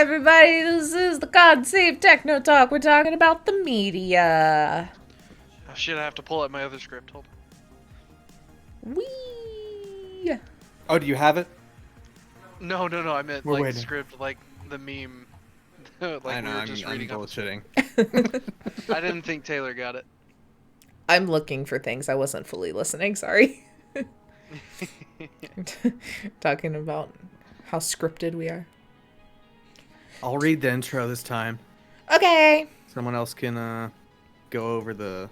everybody, this is the God Save TECHNO-TALK. We're talking about the media. Oh shit, I have to pull up my other script. Hold on. Whee! Oh, do you have it? No, I meant We're like waiting. script, like the meme. Like I know, we were I'm just reading off. bullshitting. I didn't think Taylor got it. I'm looking for things. I wasn't fully listening, sorry. Talking about how scripted we are. I'll read the intro this time. Okay. Someone else can go over the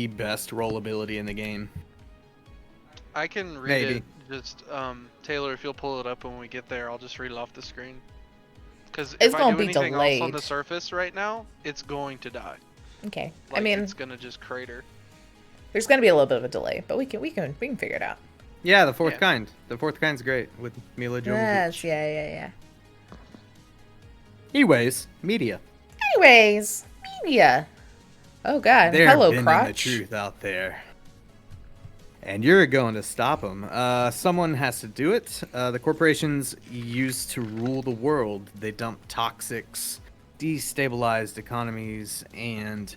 best rollability in the game. I can read Maybe. it. Just Taylor, if you'll pull it up when we get there, I'll just read it off the screen. Because It's if I gonna do be anything else on delayed. the surface right now, it's going to die. Okay. Like, I mean, it's gonna just crater. there's gonna be a little bit of a delay, but we can figure it out. Yeah, the fourth Yeah. kind. The fourth kind's great with Mila Jovovich. Yes, yeah. Anyways, media. Anyways, media. Oh god. They're Hello, bending the crotch. truth out there. And you're going to stop them. Someone has to do it. The corporations used to rule the world. They dumped toxics, destabilized economies, and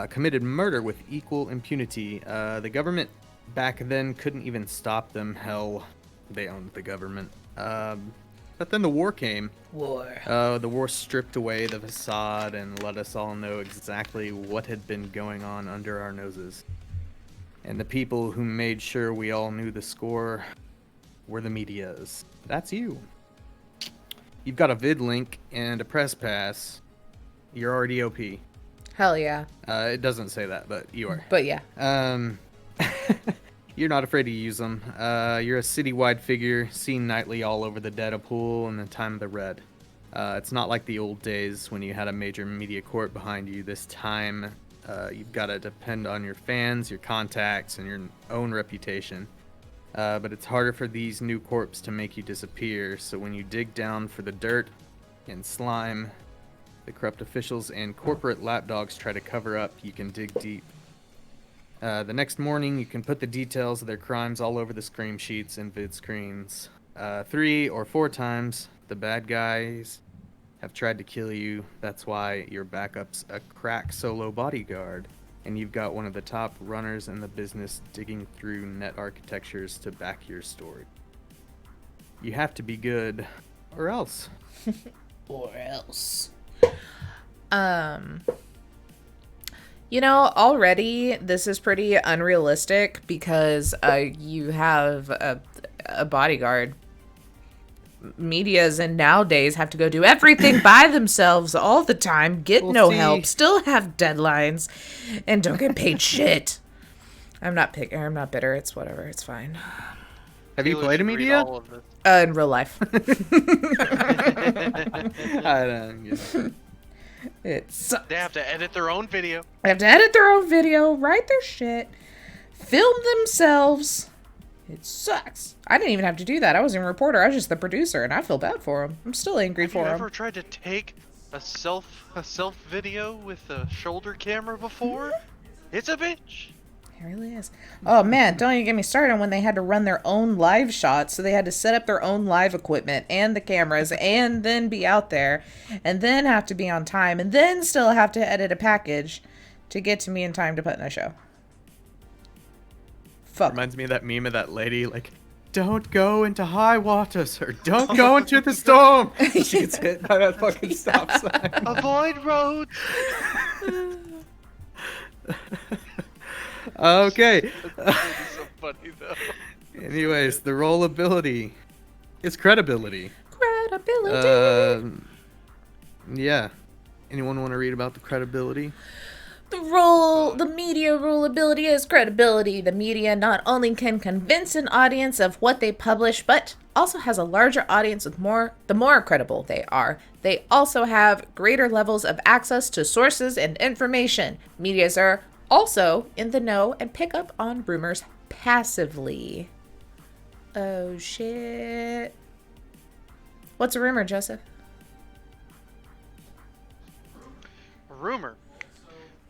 committed murder with equal impunity. The government back then couldn't even stop them. Hell, they owned the government. But then the war came. War. The war stripped away the facade and let us all know exactly what had been going on under our noses. And the people who made sure we all knew the score were the medias. That's you. You've got a vid link and a press pass. You're already OP. Hell yeah. It doesn't say that, but you are. But yeah. You're not afraid to use them. You're a citywide figure, seen nightly all over the data pool in the time of the Red. It's not like the old days when you had a major media corp behind you. This time, you've got to depend on your fans, your contacts, and your own reputation. But it's harder for these new corps to make you disappear, so when you dig down for the dirt and slime, the corrupt officials and corporate lapdogs try to cover up, you can dig deep. The next morning, you can put the details of their crimes all over the scream sheets and vid screens. 3 or 4 times, the bad guys have tried to kill you. That's why your backup's a crack solo bodyguard. And you've got one of the top runners in the business digging through net architectures to back your story. You have to be good, or else. Or else. You know, already this is pretty unrealistic because you have a bodyguard. Medias and nowadays have to go do everything by themselves all the time, get Well, no see- help, still have deadlines, and don't get paid shit. I'm not bitter. It's whatever. It's fine. Have you Taylor played a should read media? all of this. In real life, I don't get it. it's They have to edit their own video. they have to edit their own video, write their shit, film themselves. It sucks. I didn't even have to do that. I wasn't a reporter. I was just the producer, and I feel bad for him. I'm still angry Have you for him. ever tried to take a self video with a shoulder camera before? It's a bitch. It really is. Oh man, don't even get me started on when they had to run their own live shots, so they had to set up their own live equipment and the cameras, and then be out there, and then have to be on time, and then still have to edit a package to get to me in time to put in a show. Fuck. Reminds me of that meme of that lady, like, don't go into high waters, or don't go into the storm. She gets hit by that fucking stop sign. Avoid roads. Okay. That's so funny though. Anyways, the rollability is credibility. Credibility. Yeah. Anyone want to read about the credibility? The media rulability is credibility. The media not only can convince an audience of what they publish, but also has a larger audience with the more credible they are. They also have greater levels of access to sources and information. Medias are also in the know and pick up on rumors passively. Oh shit. What's a rumor, Joseph? Rumor.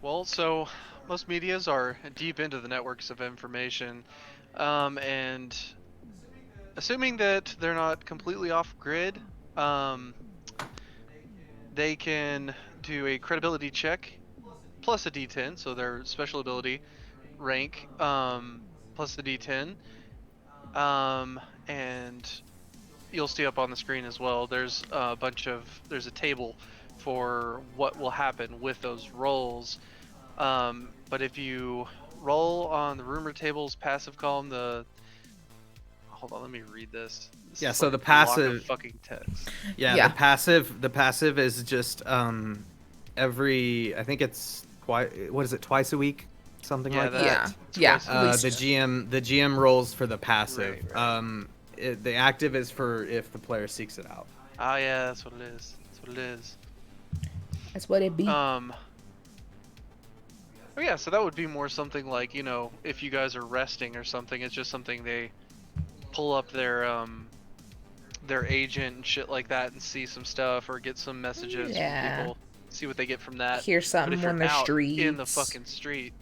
Well, so most medias are deep into the networks of information, and assuming that they're not completely off grid, they can do a credibility check plus a D10, so their special ability rank plus the D10. And you'll see up on the screen as well. There's a table for what will happen with those rolls. But if you roll on the rumor table's passive column, hold on, let me read this. Yeah, is so like the a block of passive- fucking text. Yeah, the passive is just I think it's twice a week, something Yeah, like that- that. Yeah. twice At least. The GM rolls for the passive. Right. The active is for if the player seeks it out. Ah, yeah, that's what it is. That's what it be. Oh yeah, so that would be more something like, if you guys are resting or something, it's just something they pull up their agent and shit like that and see some stuff or get some messages Yeah. from people, see what they get from that. Hear But something if you're on the out streets. in the fucking street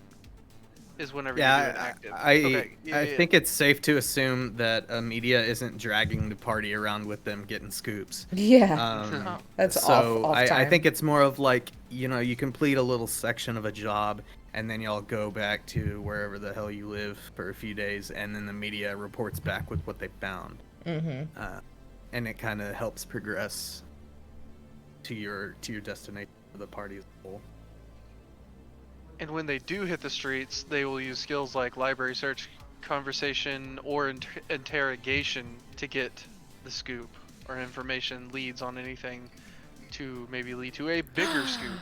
is whenever you do it active. I think it's safe to assume that media isn't dragging the party around with them getting scoops. Yeah. That's so off I time. think it's more of like, you complete a little section of a job and then y'all go back to wherever the hell you live for a few days, and then the media reports back with what they found. And it kind of helps progress to your destination for the party as a whole. And when they do hit the streets, they will use skills like library search, conversation, or interrogation to get the scoop or information leads on anything to maybe lead to a bigger scoop.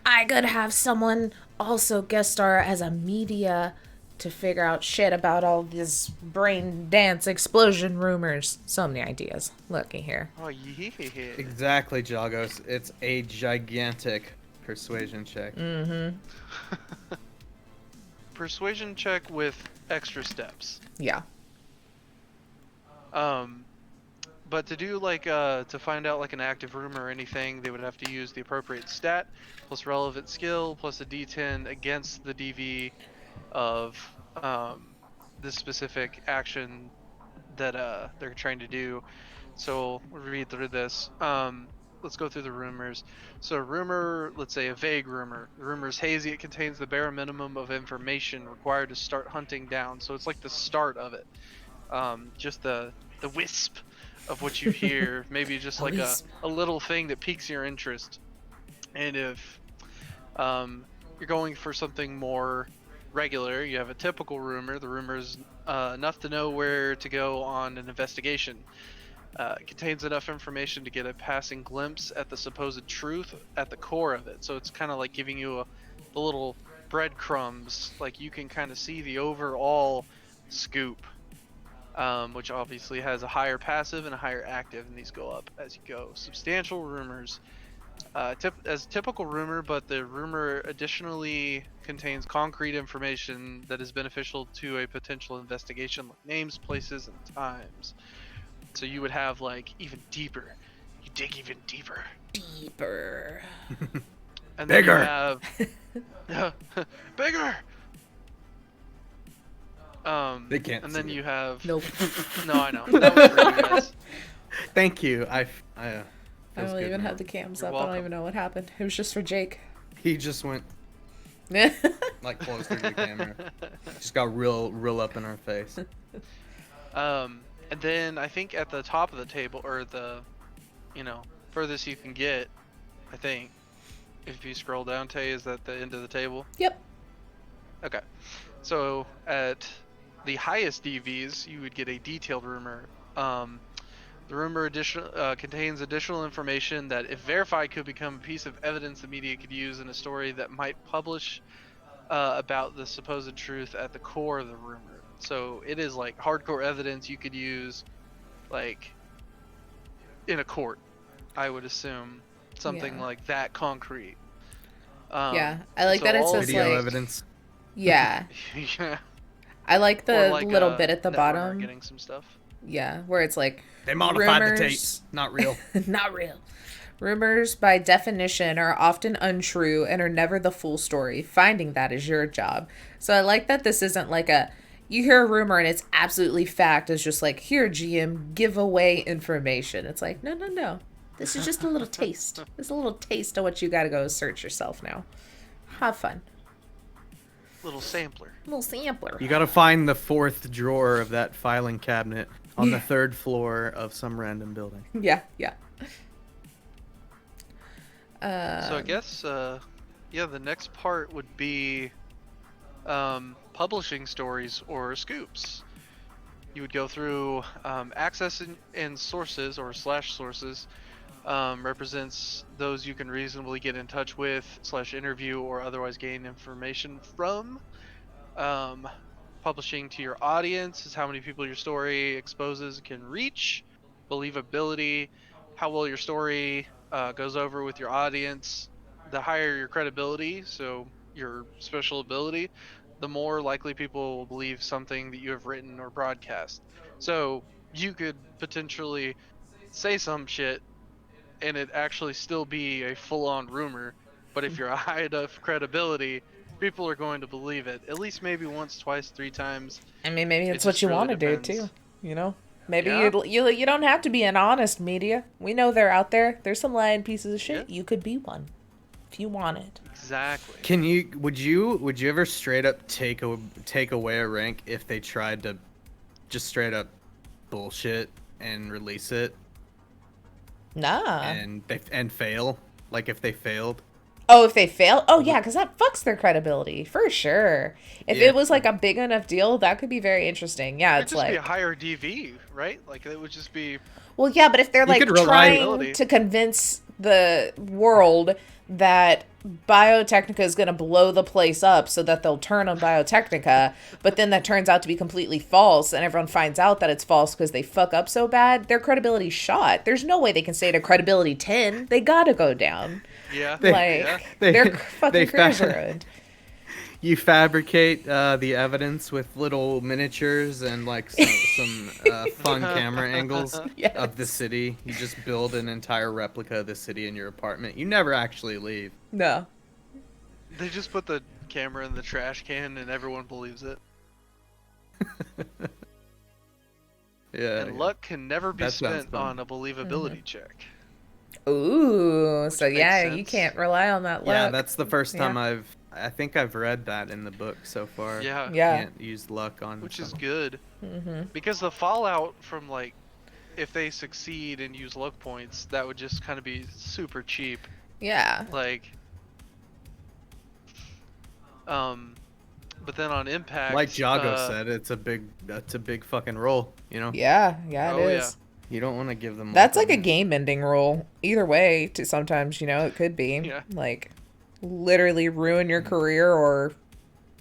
I could have someone also guest star as a media to figure out shit about all these brain dance explosion rumors. So many ideas. Looky here. Oh yeah. Exactly, Jagos. It's a gigantic persuasion check. Persuasion check with extra steps. Yeah. But to do to find out like an active rumor or anything, they would have to use the appropriate stat plus relevant skill plus a D10 against the DV of this specific action that they're trying to do. So we'll read through this. Let's go through the rumors. So rumor, let's say a vague rumor. The rumor is hazy. It contains the bare minimum of information required to start hunting down. So it's like the start of it. Just the wisp of what you hear. Maybe just like a little thing that piques your interest. And if you're going for something more regular, you have a typical rumor. The rumor is enough to know where to go on an investigation. It contains enough information to get a passing glimpse at the supposed truth at the core of it. So it's kind of like giving you the little breadcrumbs. Like you can kind of see the overall scoop, which obviously has a higher passive and a higher active, and these go up as you go. Substantial rumors. As typical rumor, but the rumor additionally contains concrete information that is beneficial to a potential investigation, like names, places, and times. So you would have like even deeper. You dig even deeper. Deeper. And Bigger. Then you have bigger. They can't. And see then it. you have. Nope. No, I know. That was for you guys. Thank you. I I don't even have the cams You're up. I don't welcome. even know what happened. It was just for Jake. He just went like closer to the camera. Just got real up in our face. And then I think at the top of the table, or the, furthest you can get, I think, if you scroll down, Tay, is that the end of the table? Yep. Okay. So at the highest DVs, you would get a detailed rumor. The rumor contains additional information that, if verified, could become a piece of evidence the media could use in a story that might publish about the supposed truth at the core of the rumor. So it is like hardcore evidence you could use, like, in a court, I would assume. Something Yeah. like that concrete. Yeah. I like so that it all says Video like evidence. yeah. Yeah. I like the Or like, little bit at the that runner bottom. getting some stuff. Yeah, where it's like They modified the rumors- tapes. Not real. Not real. Rumors, by definition, are often untrue and are never the full story. Finding that is your job. So I like that this isn't like you hear a rumor and it's absolutely fact. It's just like, here, GM, give away information. It's like, no. This is just a little taste. This is a little taste of what you gotta go search yourself now. Have fun. Little sampler. Little sampler. You gotta find the 4th drawer of that filing cabinet on the 3rd floor of some random building. Yeah, yeah. So I guess, yeah, the next part would be publishing stories or scoops. You would go through access and sources or /sources represents those you can reasonably get in touch with / interview or otherwise gain information from. Publishing to your audience is how many people your story exposes can reach. Believability, how well your story goes over with your audience. The higher your credibility, so your special ability, the more likely people will believe something that you have written or broadcast. So you could potentially say some shit and it actually still be a full-on rumor, but if you're a high enough credibility, people are going to believe it at least maybe once, twice, 3 times. I mean, maybe it's It what just you really want to do depends. too. You know, maybe Yeah. you don't have to be an honest media. We know they're out there. There's some lying pieces of shit. Yeah. You could be one if you wanted. Exactly. Would you ever straight up take away a rank if they tried to just straight up bullshit and release it Nah. and fail? Like if they failed? Oh, if they fail? Oh, yeah, because that fucks their credibility, for sure. If Yeah. it was, like, a big enough deal, that could be very interesting. Yeah, It'd it's just like... be a higher DV, right? Like it would just be Well, yeah, but if they're, like, could rely- trying to convince the world that Biotechnica is going to blow the place up so that they'll turn on Biotechnica, but then that turns out to be completely false, and everyone finds out that it's false because they fuck up so bad, their credibility's shot. There's no way they can stay to credibility 10. They gotta go down. yeah. Their fucking careers fa- ruined. You fabricate the evidence with little miniatures and like some fun camera angles Yes. of the city. You just build an entire replica of the city in your apartment. You never actually leave. No. They just put the camera in the trash can and everyone believes it. Yeah. And luck can never be That sounds spent fun. on a believability check. Ooh, so makes yeah, you sense. can't rely on that luck. Yeah, that's the first time Yeah. I think I've read that in the book so far. Yeah. Yeah. Can't use luck on Which is something. good. Mm-hmm. Because the fallout from like if they succeed and use luck points, that would just kind of be super cheap. Yeah. Like but then on impact, Like Jago said, that's a big fucking roll, you know? Yeah, it Oh, is. You don't want to give them That's luck like a on it. game-ending role. Either way, to sometimes, you know, it could be. Yeah. Like, literally ruin your career or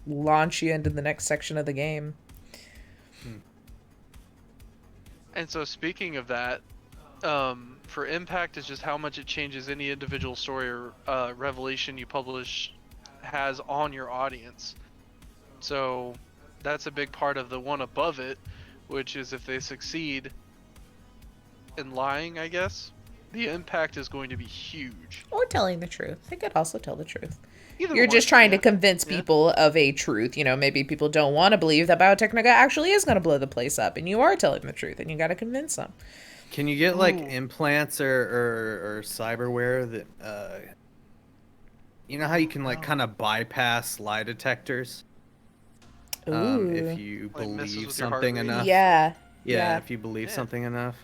launch you into the next section of the game. And so speaking of that, for impact is just how much it changes any individual story or revelation you publish has on your audience. So that's a big part of the one above it, which is if they succeed in lying, I guess, the impact is going to be huge. Or telling the truth. They could also tell the truth. Either You're one, just trying to yeah. convince Yeah. people of a truth. You know, maybe people don't want to believe that Biotechnica actually is going to blow the place up, and you are telling the truth, and you got to convince them. Can you get like Ooh. implants or cyberware that you know how you can like kind of bypass lie detectors Ooh. if you Like messes believe with your heart something rate? enough? Yeah. Yeah, if you believe Yeah. something enough.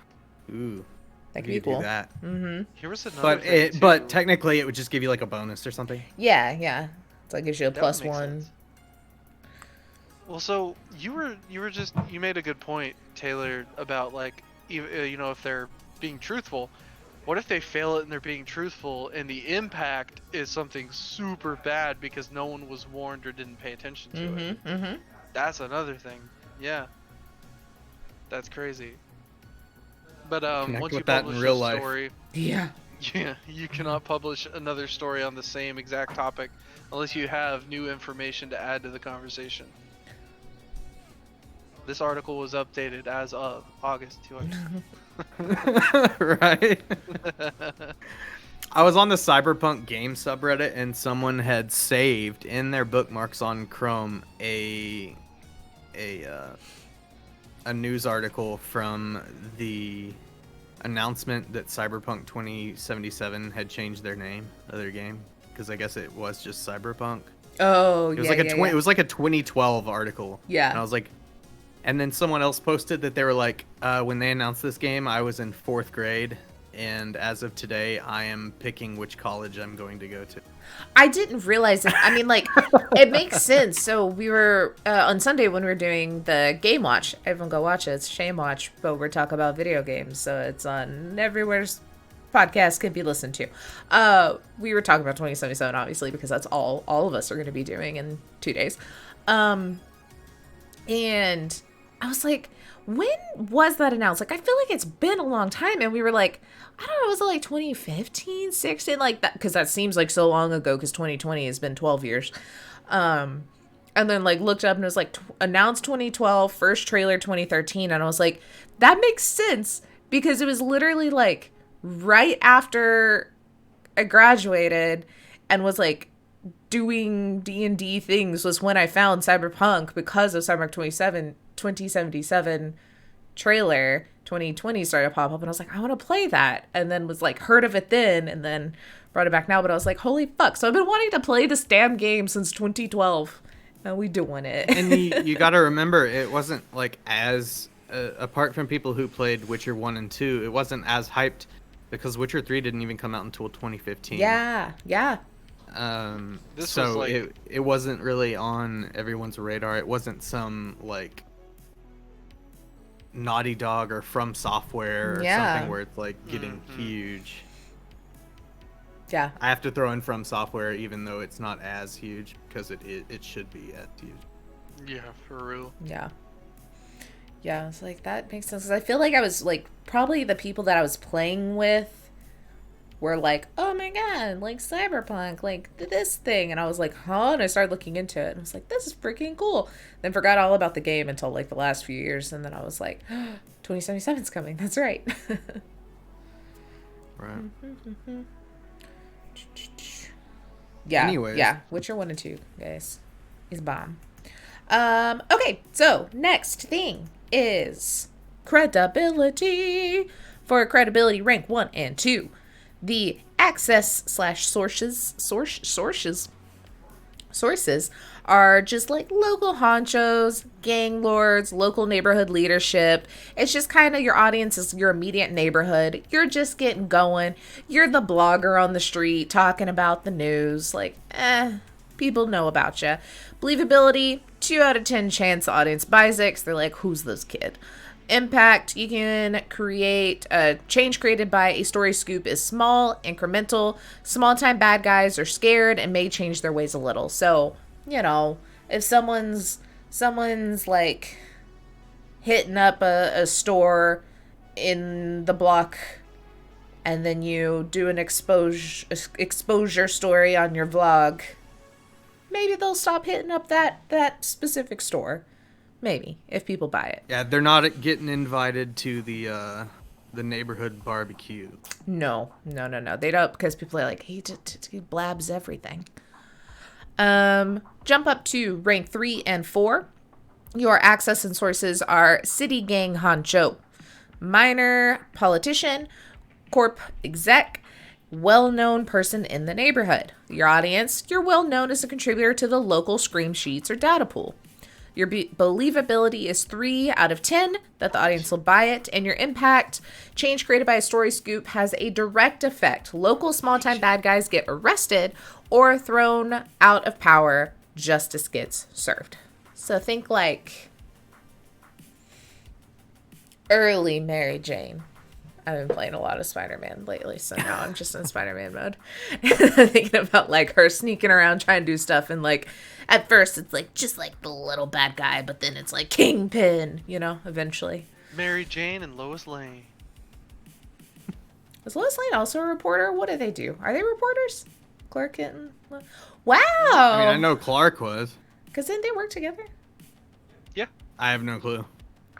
Ooh, That could you be could do cool. that. Mm-hmm. Here was another But thing but too. technically it would just give you like a bonus or something. Yeah, yeah. So it gives you a That would plus make one. sense. Well, so you made a good point, Taylor, about like you know, if they're being truthful. What if they fail it and they're being truthful and the impact is something super bad because no one was warned or didn't pay attention to it? Mm-hmm. Mm-hmm. That's another thing. Yeah. That's crazy. But Connect once with you that in publish real a life. story, Yeah. yeah, you cannot publish another story on the same exact topic unless you have new information to add to the conversation. This article was updated as of August 200. Right? I was on the Cyberpunk game subreddit and someone had saved in their bookmarks on Chrome a news article from the announcement that Cyberpunk 2077 had changed their name of their game, because I guess it was just Cyberpunk. Oh, It was yeah, like yeah. it was like a 2012 article. Yeah. And I was like, and then someone else posted that they were like, when they announced this game, I was in 4th grade, and as of today, I am picking which college I'm going to go to. I didn't realize it. I mean, like, it makes sense. So we were, on Sunday when we were doing the game watch, everyone go watch it. It's Shame Watch, but we're talking about video games. So it's on everywhere's podcast can be listened to. We were talking about 2077, obviously, because that's all of us are going to be doing in 2 days. And I was like, when was that announced? Like, I feel like it's been a long time. And we were like, I don't know, was it like 2015, 16? Like that, because that seems like so long ago, because 2020 has been 12 years. And then like looked up and it was like announced 2012, first trailer 2013. And I was like, that makes sense, because it was literally like right after I graduated and was like doing D&D things was when I found Cyberpunk, because of Cyberpunk 2077 trailer. 2020 started to pop up and I was like, I want to play that, and then was like heard of it then and then brought it back now, but I was like, holy fuck. So I've been wanting to play this damn game since 2012. Now we doing it. And you got to remember, it wasn't like as apart from people who played Witcher 1 and 2, it wasn't as hyped because Witcher 3 didn't even come out until 2015. Yeah. This so was like... it wasn't really on everyone's radar. It wasn't some like Naughty Dog or From Software or something where it's like getting huge. Yeah. I have to throw in From Software even though it's not as huge, because it should be as huge. Yeah, for real. Yeah, it's like, that makes sense, because I feel like I was like, probably the people that I was playing with were like, oh my god, like Cyberpunk, like this thing, and I was like, huh? And I started looking into it and I was like, this is freaking cool. Then forgot all about the game until like the last few years, and then I was like, 2077's coming, that's right. Right. Yeah. Anyways. Yeah, Witcher 1 and 2, guys, is bomb. Okay, so next thing is credibility. For credibility rank 1 and 2, the access / sources are just like local honchos, gang lords, local neighborhood leadership. It's just kind of your audience is your immediate neighborhood. You're just getting going. You're the blogger on the street talking about the news. Like, people know about you. Believability, 2 out of 10 chance the audience buys it, 'cause they're like, who's this kid? Impact, you can create a change created by a story scoop is small, incremental. Small time bad guys are scared and may change their ways a little. So, you know, if someone's like hitting up a store in the block, and then you do an exposure story on your vlog, maybe they'll stop hitting up that specific store. Maybe, if people buy it. Yeah, they're not getting invited to the neighborhood barbecue. No. They don't, because people are like, he blabs everything. Jump up to rank 3 and 4. Your access and sources are city gang honcho, minor politician, corp exec, well-known person in the neighborhood. Your audience, you're well-known as a contributor to the local scream sheets or data pool. Your believability is 3 out of 10 that the audience will buy it. And your impact, change created by a story scoop, has a direct effect. Local small-time bad guys get arrested or thrown out of power. Justice gets served. So think like early Mary Jane. I've been playing a lot of Spider-Man lately, so now I'm just in Spider-Man mode. Thinking about like her sneaking around trying to do stuff, and like at first it's like just like the little bad guy, but then it's like Kingpin, you know, eventually. Mary Jane and Lois Lane. Is Lois Lane also a reporter? What do they do? Are they reporters? Clark Kent and wow. I mean, I know Clark was. Because didn't they work together? Yeah. I have no clue.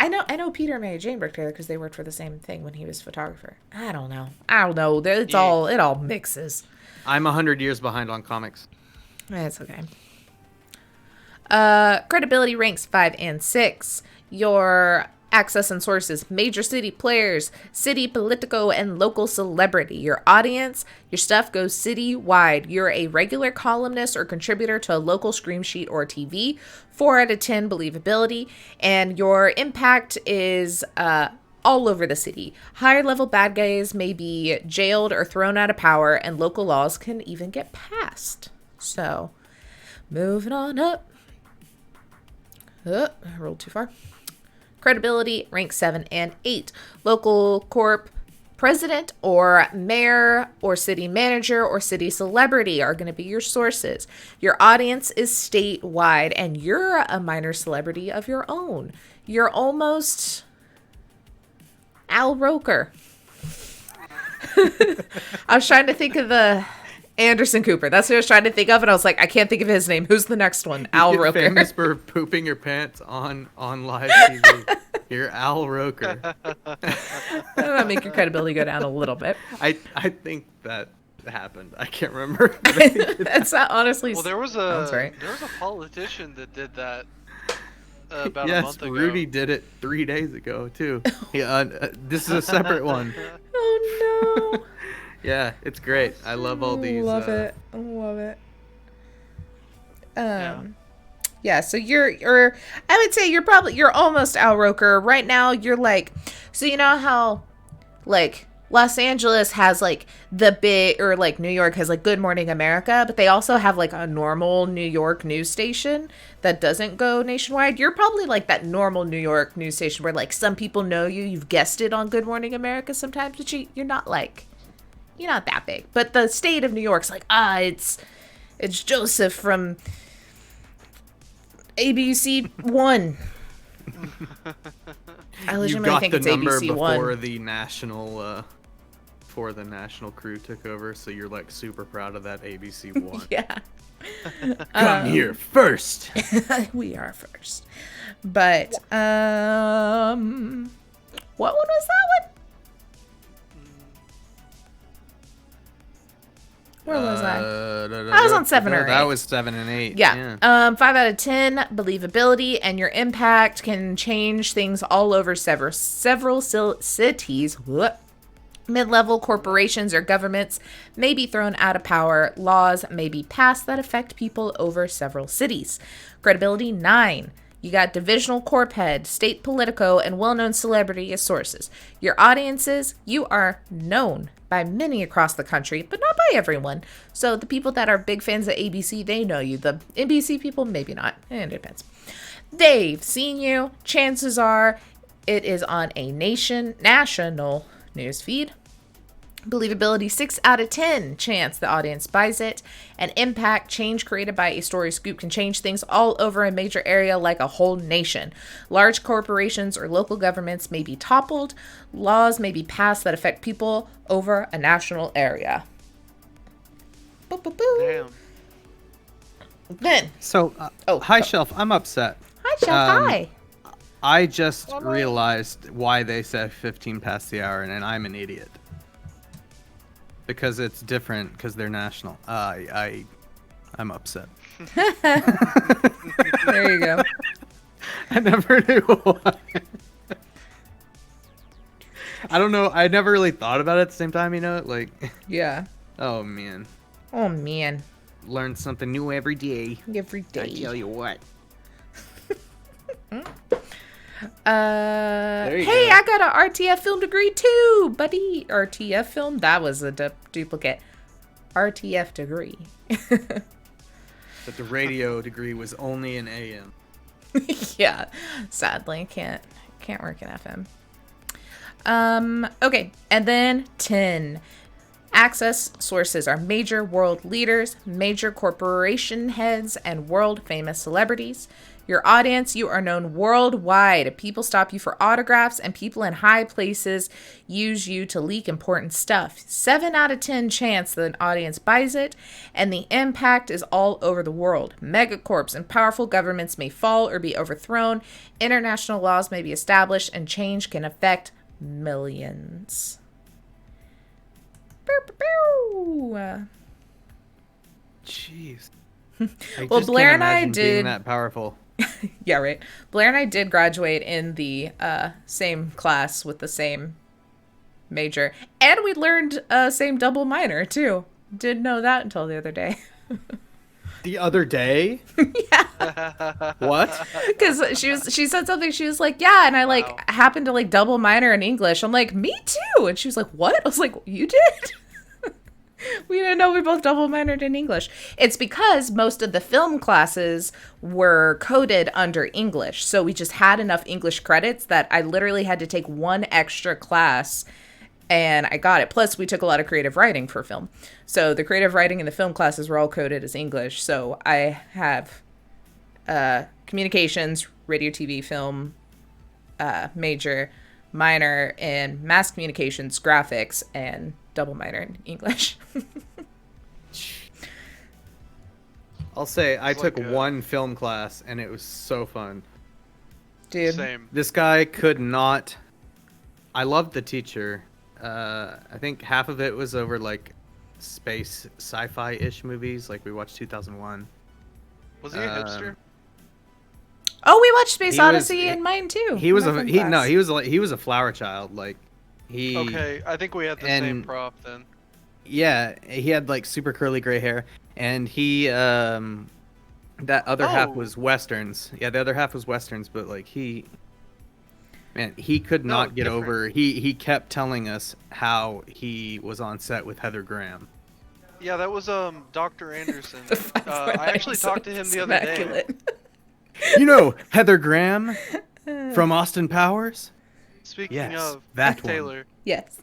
I know Peter and Mary Jane worked together because they worked for the same thing when he was photographer. I don't know. It all mixes. I'm 100 years behind on comics. It's okay. Credibility ranks 5 and 6. Your Access and sources, major city players, city politico and local celebrity. Your audience, your stuff goes city-wide. You're a regular columnist or contributor to a local scream sheet or TV. 4 out of 10 believability. And your impact is all over the city. Higher level bad guys may be jailed or thrown out of power, and local laws can even get passed. So, moving on up. I rolled too far. Credibility, rank 7 and 8. Local corp president or mayor or city manager or city celebrity are going to be your sources. Your audience is statewide, and you're a minor celebrity of your own. You're almost Al Roker. I was trying to think of the Anderson Cooper. That's what I was trying to think of, and I was like, I can't think of his name. Who's the next one? Al Roker. Famous for pooping your pants on live TV. You're Al Roker. That'll make your credibility go down a little bit. I think that happened. I can't remember. But I think That's not honestly. Well, there was a politician that did that about a month ago. Yes, Rudy did it 3 days ago too. Yeah, this is a separate one. Oh no. Yeah, it's great. I love all these. Love it. Yeah, so you're I would say you're almost Al Roker. Right now you're like, so you know how like Los Angeles has like the big, or like New York has like Good Morning America, but they also have like a normal New York news station that doesn't go nationwide. You're probably like that normal New York news station where like some people know you've guested on Good Morning America sometimes, but you're not that big. But the state of New York's like, it's Joseph from ABC 1. I legitimately think it's ABC 1. Before the national crew took over, so you're like super proud of that ABC 1. Yeah. Come here first. We are first. But what one was that one? Where was I? I was on 7 or 8. That was 7 and 8. Yeah. 5 out of 10 believability, and your impact can change things all over several cities. Mid-level corporations or governments may be thrown out of power. Laws may be passed that affect people over several cities. Credibility 9. You got divisional corp head, state politico, and well-known celebrity as sources. Your audiences, you are known by many across the country, but not by everyone. So the people that are big fans of ABC, they know you. The NBC people, maybe not. It depends. They've seen you. Chances are it is on a national news feed. Believability 6 out of 10 chance the audience buys it. An impact change created by a story scoop can change things all over a major area like a whole nation. Large corporations or local governments may be toppled. Laws may be passed that affect people over a national area. Damn. Then. So, High Shelf, I'm upset. Hi, Shelf. Hi. I just realized why they said 15 past the hour, and I'm an idiot. Because it's different, because they're national. I'm upset. There you go. I never knew why. I don't know. I never really thought about it at the same time, like... Yeah. Oh, man. Learn something new every day. Every day. I tell you what. Hey, I got an RTF film degree too, buddy. RTF film? That was a duplicate. RTF degree. But the radio degree was only an AM. Yeah, sadly, can't work in FM. Okay, and then 10. Access sources are major world leaders, major corporation heads, and world famous celebrities. Your audience, you are known worldwide. People stop you for autographs, and people in high places use you to leak important stuff. 7 out of 10 chance that an audience buys it, and the impact is all over the world. Megacorps and powerful governments may fall or be overthrown. International laws may be established, and change can affect millions. Jeez. Well, Blair and I did being that powerful. Yeah, right. Blair and I did graduate in the same class with the same major. And we learned same double minor, too. Didn't know that until the other day. The other day? Yeah. What? Because she said something, she was like, yeah, and I like happened to like double minor in English. I'm like, me too. And she was like, what? I was like, you did? We didn't know we both double minored in English. It's because most of the film classes were coded under English. So we just had enough English credits that I literally had to take one extra class and I got it. Plus, we took a lot of creative writing for film. So the creative writing and the film classes were all coded as English. So I have communications, radio, TV, film, major, minor in mass communications, graphics, and double minor in English. I'll say I It's took like one film class and it was so fun. Dude. Same. This guy could not. I loved the teacher. I think half of it was over like space sci-fi-ish movies. Like we watched 2001. Was he a hipster? Oh, we watched Space He was- Odyssey in mine too. He was in a my film he class. no he was like he was a flower child. Like he Okay, I think we had the same and- prop then. Yeah, he had like super curly gray hair, and he that other half Oh. was westerns. Yeah, the other half was westerns, but like he could No, not get different. over. He kept telling us how he was on set with Heather Graham. Yeah, that was Dr. Anderson. The fact that I actually I'm talked so to him the other day. immaculate. You know Heather Graham from Austin Powers? Speaking Yes, of that one. Taylor, Yes.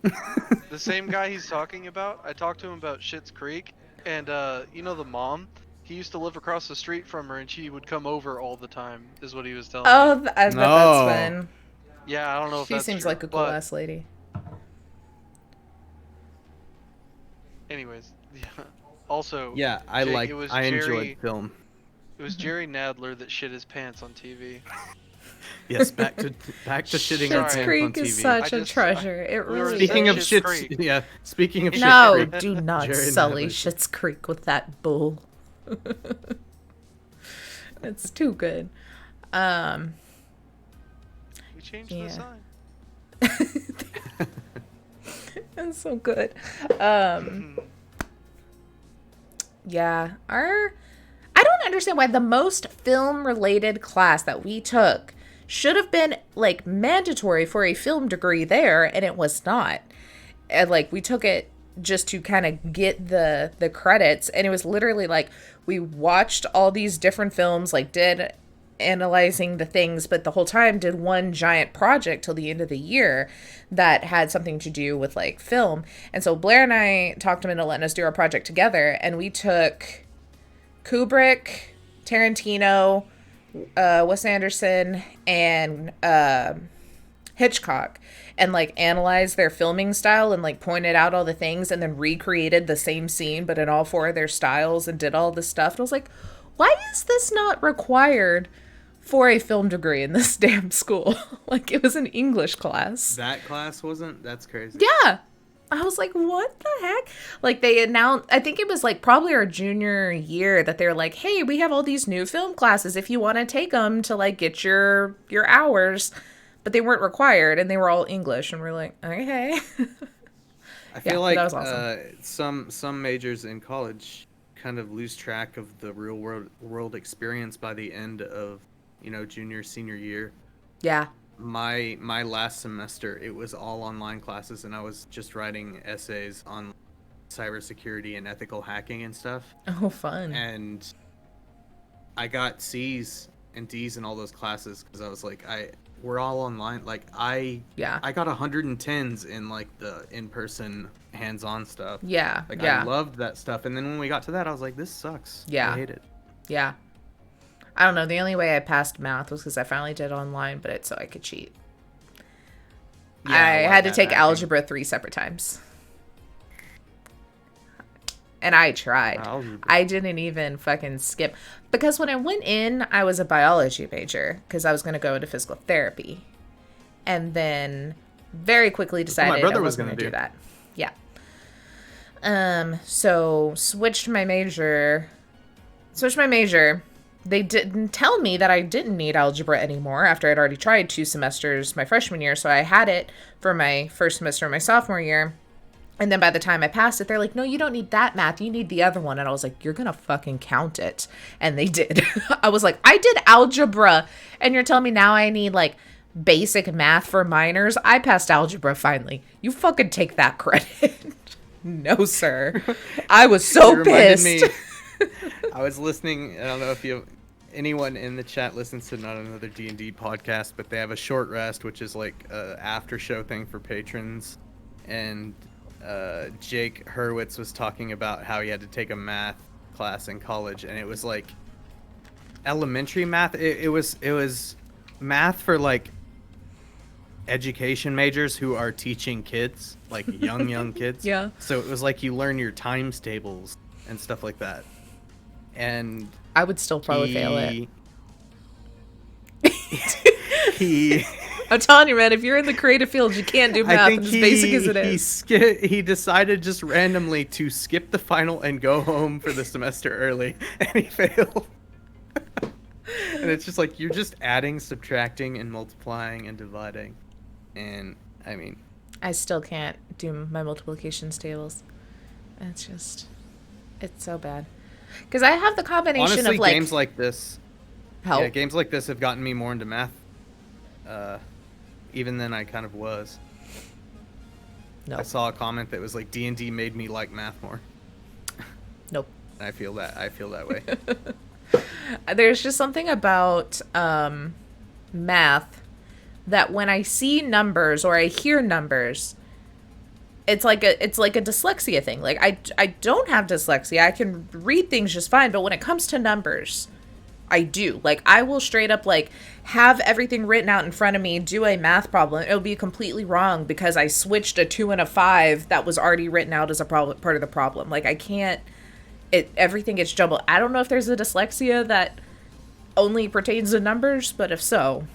the same guy he's talking about, I talked to him about Schitt's Creek, and you know the mom? He used to live across the street from her, and she would come over all the time, is what he was telling me. Oh, I bet No. that's fun. Yeah, I don't know if She that's seems true, like a cool but ass lady. anyways, yeah. Also, Yeah, I Jake, it was enjoyed Jerry- film. It was Jerry Nadler that shit his pants on TV. Yes, back to shitting our Schitt's pants on Creek TV. is such I a just- treasure. It we were really Speaking of is. Schitt's shit, Creek. yeah. Speaking of shit, No, Creek, do not Jerry sully Nadler. Schitt's Creek with that bull. It's too good. We changed Yeah. the sign. It's so good. Yeah, I don't understand why the most film related class that we took should have been like mandatory for a film degree there, and it was not. And like we took it just to kind of get the credits, and it was literally like we watched all these different films, like did analyzing the things, but the whole time did one giant project till the end of the year that had something to do with like film. And so Blair and I talked him into letting us do our project together, and we took Kubrick, Tarantino, Wes Anderson, and Hitchcock, and like analyzed their filming style and like pointed out all the things, and then recreated the same scene but in all four of their styles and did all this stuff. And I was like, why is this not required for a film degree in this damn school? Like, it was an English class. That class wasn't? That's crazy. Yeah. I was like, what the heck? Like, they announced, I think it was like probably our junior year that they were like, hey, we have all these new film classes if you want to take them to like get your hours. But they weren't required, and they were all English, and we're like, okay. I feel Yeah, like that was awesome. some majors in college kind of lose track of the real world experience by the end of, junior, senior year. Yeah. My last semester, it was all online classes, and I was just writing essays on cybersecurity and ethical hacking and stuff. Oh, fun. And I got C's and D's in all those classes because I was like, we're all online. Like I got 110s in like the in-person hands-on stuff. Yeah. Like yeah. I loved that stuff. And then when we got to that, I was like, this sucks. Yeah. I hate it. Yeah. I don't know. The only way I passed math was because I finally did online, but it's so I could cheat. Yeah, I had to that take hacking. algebra 3 separate times. And I tried. Algebra. I didn't even fucking skip. Because when I went in, I was a biology major because I was going to go into physical therapy. And then very quickly decided brother I was wasn't gonna going to do do. that. Yeah. So switched my major, they didn't tell me that I didn't need algebra anymore after I'd already tried 2 semesters my freshman year. So I had it for my first semester of my sophomore year. And then by the time I passed it, they're like, no, you don't need that math. You need the other one. And I was like, you're going to fucking count it. And they did. I was like, I did algebra. And you're telling me now I need like basic math for minors? I passed algebra finally. You fucking take that credit. No, sir. I was so pissed. Me, I was listening. I don't know if anyone in the chat listens to Not Another D&D podcast, but they have a short rest, which is like a after show thing for patrons. And Jake Hurwitz was talking about how he had to take a math class in college, and it was like elementary math. It was math for like education majors who are teaching kids, like young kids. Yeah. So it was like you learn your times tables and stuff like that. And I would still probably fail it. I'm telling you, man, if you're in the creative field, you can't do math as basic as it is. He decided just randomly to skip the final and go home for the semester early, and he failed. And it's just like, you're just adding, subtracting, and multiplying and dividing. And, I mean... I still can't do my multiplications tables. It's so bad. Because I have the combination honestly, of, like... games like this... Help. Yeah, games like this have gotten me more into math. Even than I kind of was. Nope. I saw a comment that was like, D&D made me like math more. Nope. I feel that way. There's just something about math that when I see numbers or I hear numbers, it's like a dyslexia thing. Like I don't have dyslexia. I can read things just fine, but when it comes to numbers, I do. Like, I will straight up, like, have everything written out in front of me, do a math problem. It'll be completely wrong because I switched a 2 and a 5 that was already written out as a part of the problem. Like, I can't, everything gets jumbled. I don't know if there's a dyslexia that only pertains to numbers, but if so,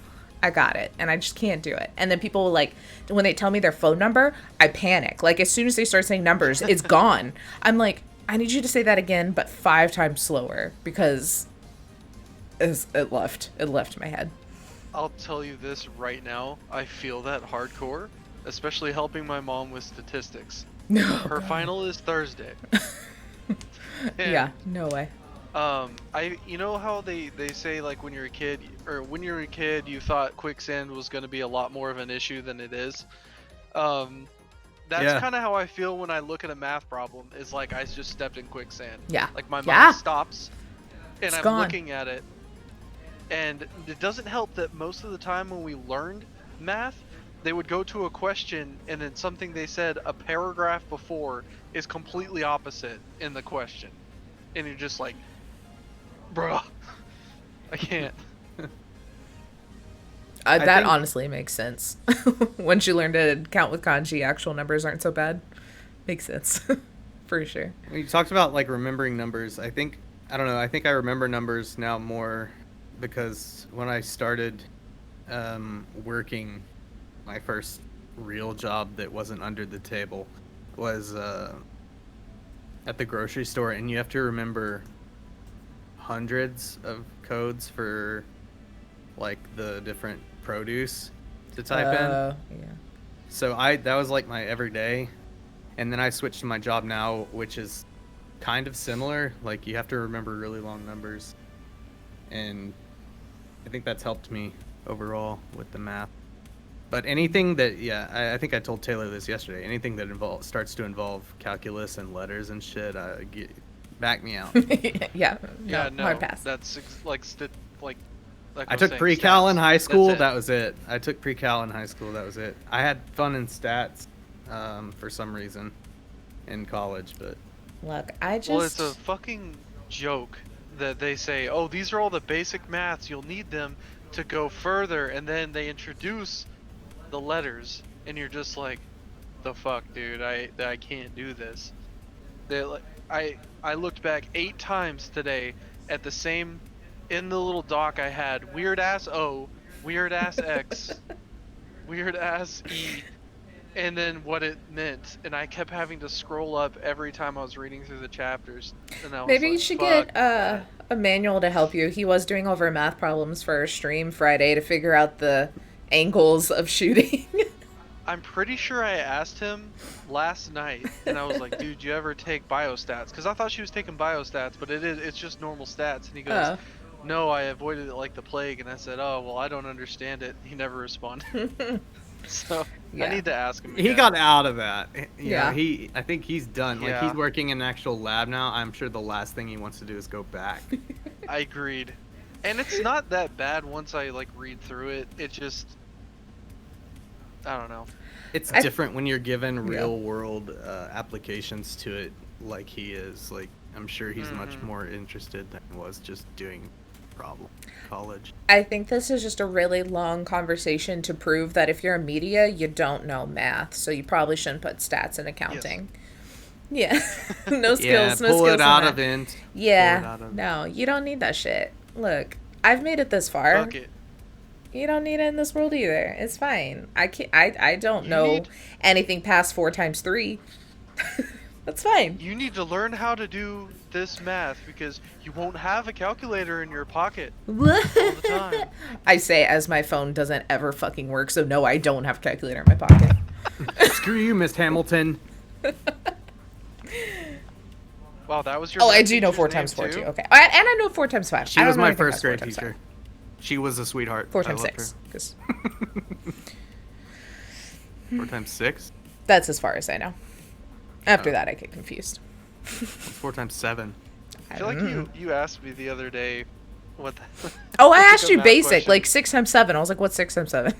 I got it. And I just can't do it. And then people, like, when they tell me their phone number, I panic. Like, as soon as they start saying numbers, it's gone. I'm like, I need you to say that again, but 5 times slower because... It left my head. I'll tell you this right now. I feel that hardcore, especially helping my mom with statistics. No. Her final is Thursday. Yeah, no way. You know how they say, like, when you're a kid you thought quicksand was going to be a lot more of an issue than it is. That's kind of how I feel when I look at a math problem. Is like I just stepped in quicksand. Yeah. Like my mind stops, and it's I'm gone. looking at it. And it doesn't help that most of the time when we learned math, they would go to a question and then something they said a paragraph before is completely opposite in the question. And you're just like, bruh, I can't. That honestly makes sense. Once you learn to count with kanji, actual numbers aren't so bad. Makes sense. For sure. You talked about, like, remembering numbers. I think I remember numbers now more because when I started working, my first real job that wasn't under the table was at the grocery store, and you have to remember hundreds of codes for, like, the different produce to type in. Yeah. So that was like my everyday, and then I switched to my job now, which is kind of similar. Like, you have to remember really long numbers, and I think that's helped me overall with the math. But anything that, I think I told Taylor this yesterday. Anything that starts to involve calculus and letters and shit, back me out. No, hard pass. That's like I took pre-cal in high school. That was it. I took pre-cal in high school. That was it. I had fun in stats for some reason in college, but look, well, it's a fucking joke that they say, oh, these are all the basic maths, you'll need them to go further, and then they introduce the letters, and you're just like, the fuck, dude, I can't do this. I looked back 8 times today at the same, in the little doc I had, weird ass O, weird ass X, weird ass E, and then what it meant, and I kept having to scroll up every time I was reading through the chapters, and I was Maybe you like, should fuck get that. a manual to help you. He was doing over math problems for our stream Friday to figure out the angles of shooting. I'm pretty sure I asked him last night, and I was like, dude, you ever take biostats? Because I thought she was taking biostats, but it's just normal stats. And he goes, Oh. no, I avoided it like the plague. And I said, oh, well, I don't understand it. He never responded. So Yeah. I need to ask him He again. got out of that. Yeah. I think he's done. Like, Yeah. he's working in an actual lab now. I'm sure the last thing he wants to do is go back. I agreed. And it's not that bad once I, like, read through it. It just... I don't know. It's different when you're given real world applications to it, like he is. Like, I'm sure he's much more interested than he was just doing problem college. I think this is just a really long conversation to prove that if you're a media, you don't know math, so you probably shouldn't put stats in accounting. Yes. Yeah. No skills, no pull skills it out in of that. int. Yeah. Pull it out of... No, you don't need that shit. Look, I've made it this far. Fuck it. You don't need it in this world either. It's fine. I don't You know need- anything past 4 times 3. That's fine. You need to learn how to do this math because you won't have a calculator in your pocket all the time. I say as my phone doesn't ever fucking work, so no, I don't have a calculator in my pocket. Screw you, Miss Hamilton. Wow, that was your Oh, math I do know teacher's 4 name times 4 too? too. Okay. And I know 4 times 5. She I don't was know my anything first past 4 grade times teacher. 5. She was a sweetheart. 4 I times loved 6. 'Cause 4 times 6? that's as far as I know. After that, I get confused. 4 times 7. I feel like you asked me the other day what the... Oh, I What's a asked good you math basic, question? like 6 times 7. I was like, what's 6 times 7?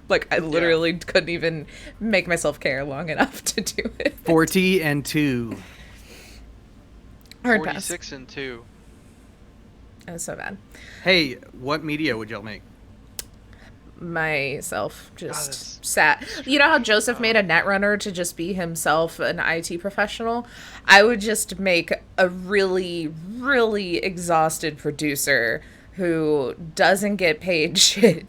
Like, I literally couldn't even make myself care long enough to do it. 40 and 2. Hard pass. 46 and 2. That was so bad. Hey, what media would y'all make? Myself just that's sat. You know how Joseph made a netrunner to just be himself an IT professional? I would just make a really, really exhausted producer who doesn't get paid shit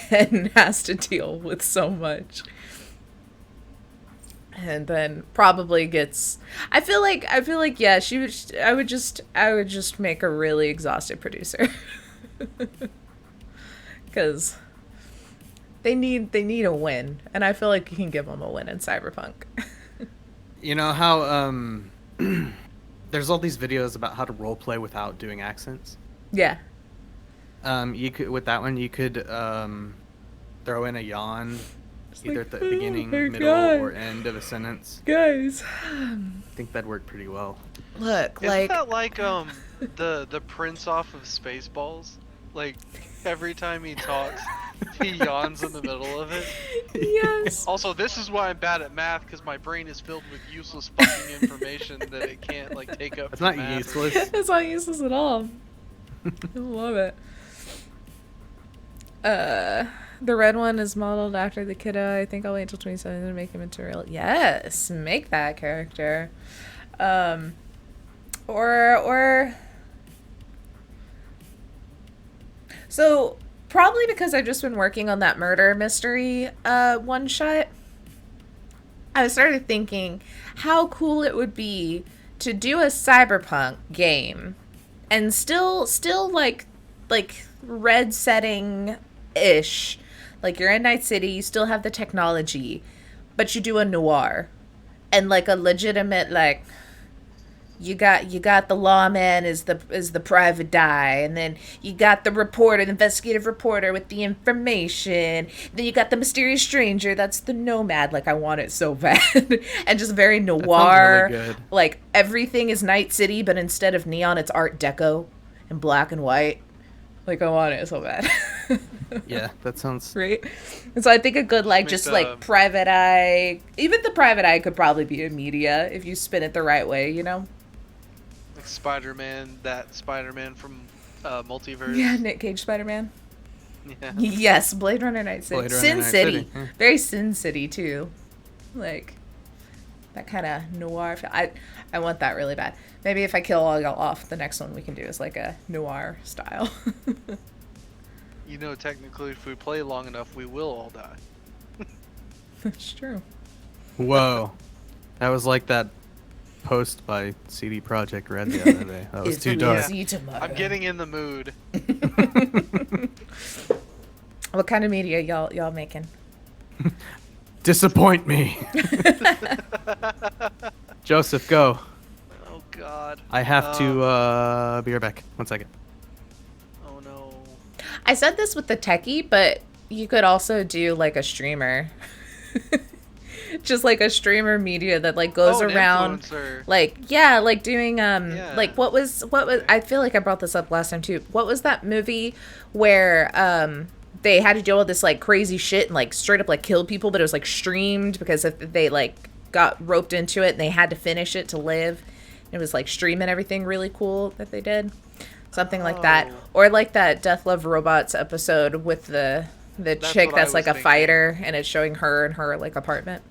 and has to deal with so much. And then probably gets I feel like yeah, I would just make a really exhausted producer. Cuz they need a win, and I feel like you can give them a win in Cyberpunk. You know how there's all these videos about how to role play without doing accents. Yeah. You could with that one you could throw in a yawn either at the beginning, my middle, God. or end of a sentence. Guys, I think that'd work pretty well. look, Isn't like that like the prince off of Spaceballs? Like every time he talks, he yawns in the middle of it. yes. Also, this is why I'm bad at math because my brain is filled with useless fucking information that it can't like take up. It's for not math or- useless. It's not useless at all. I love it. The red one is modeled after the kiddo. I think I'll wait until 27 to make him into real. Yes, make that character. Or. So probably because I've just been working on that murder mystery one shot. I started thinking how cool it would be to do a cyberpunk game and still like red setting ish. Like you're in Night City, you still have the technology, but you do a noir and like a legitimate like you got the lawman is the private eye, and then you got the reporter, the investigative reporter with the information. Then you got the mysterious stranger, that's the nomad. Like I want it so bad. And just very noir. really good. Like everything is Night City, but instead of neon, it's Art Deco and black and white. Like I want it so bad. Yeah, that sounds... Right? And so I think a good like Make just the- like private eye, even the private eye could probably be a media if you spin it the right way, you know? Like Spider-Man, that Spider-Man from Multiverse. Yeah, Nick Cage Spider-Man. Yeah. Yes, Blade Runner Night City. Blade Runner Sin Night City. City, yeah. Very Sin City too. Like that kind of noir feel. I want that really bad. Maybe if I kill all y'all off, the next one we can do is like a noir style. You know, technically, if we play long enough, we will all die. It's true. Whoa. That was like that post by CD Projekt Red the other day. That was It's too dark. easy tomorrow. I'm getting in the mood. What kind of media y'all making? Disappoint me. Joseph, go. Oh God. I have to be right back. 1 second. Oh no. I said this with the techie, but you could also do like a streamer. Just like a streamer media that like goes an around influencer. like like doing like what was I feel like I brought this up last time too. What was that movie where they had to deal with this like crazy shit and like straight up like killed people, but it was like streamed because if they like got roped into it and they had to finish it to live. It was like streaming everything really cool that they did. Something like that. Or like that Death Love Robots episode with the chick what I that's like was a thinking. fighter and it's showing her in her like apartment.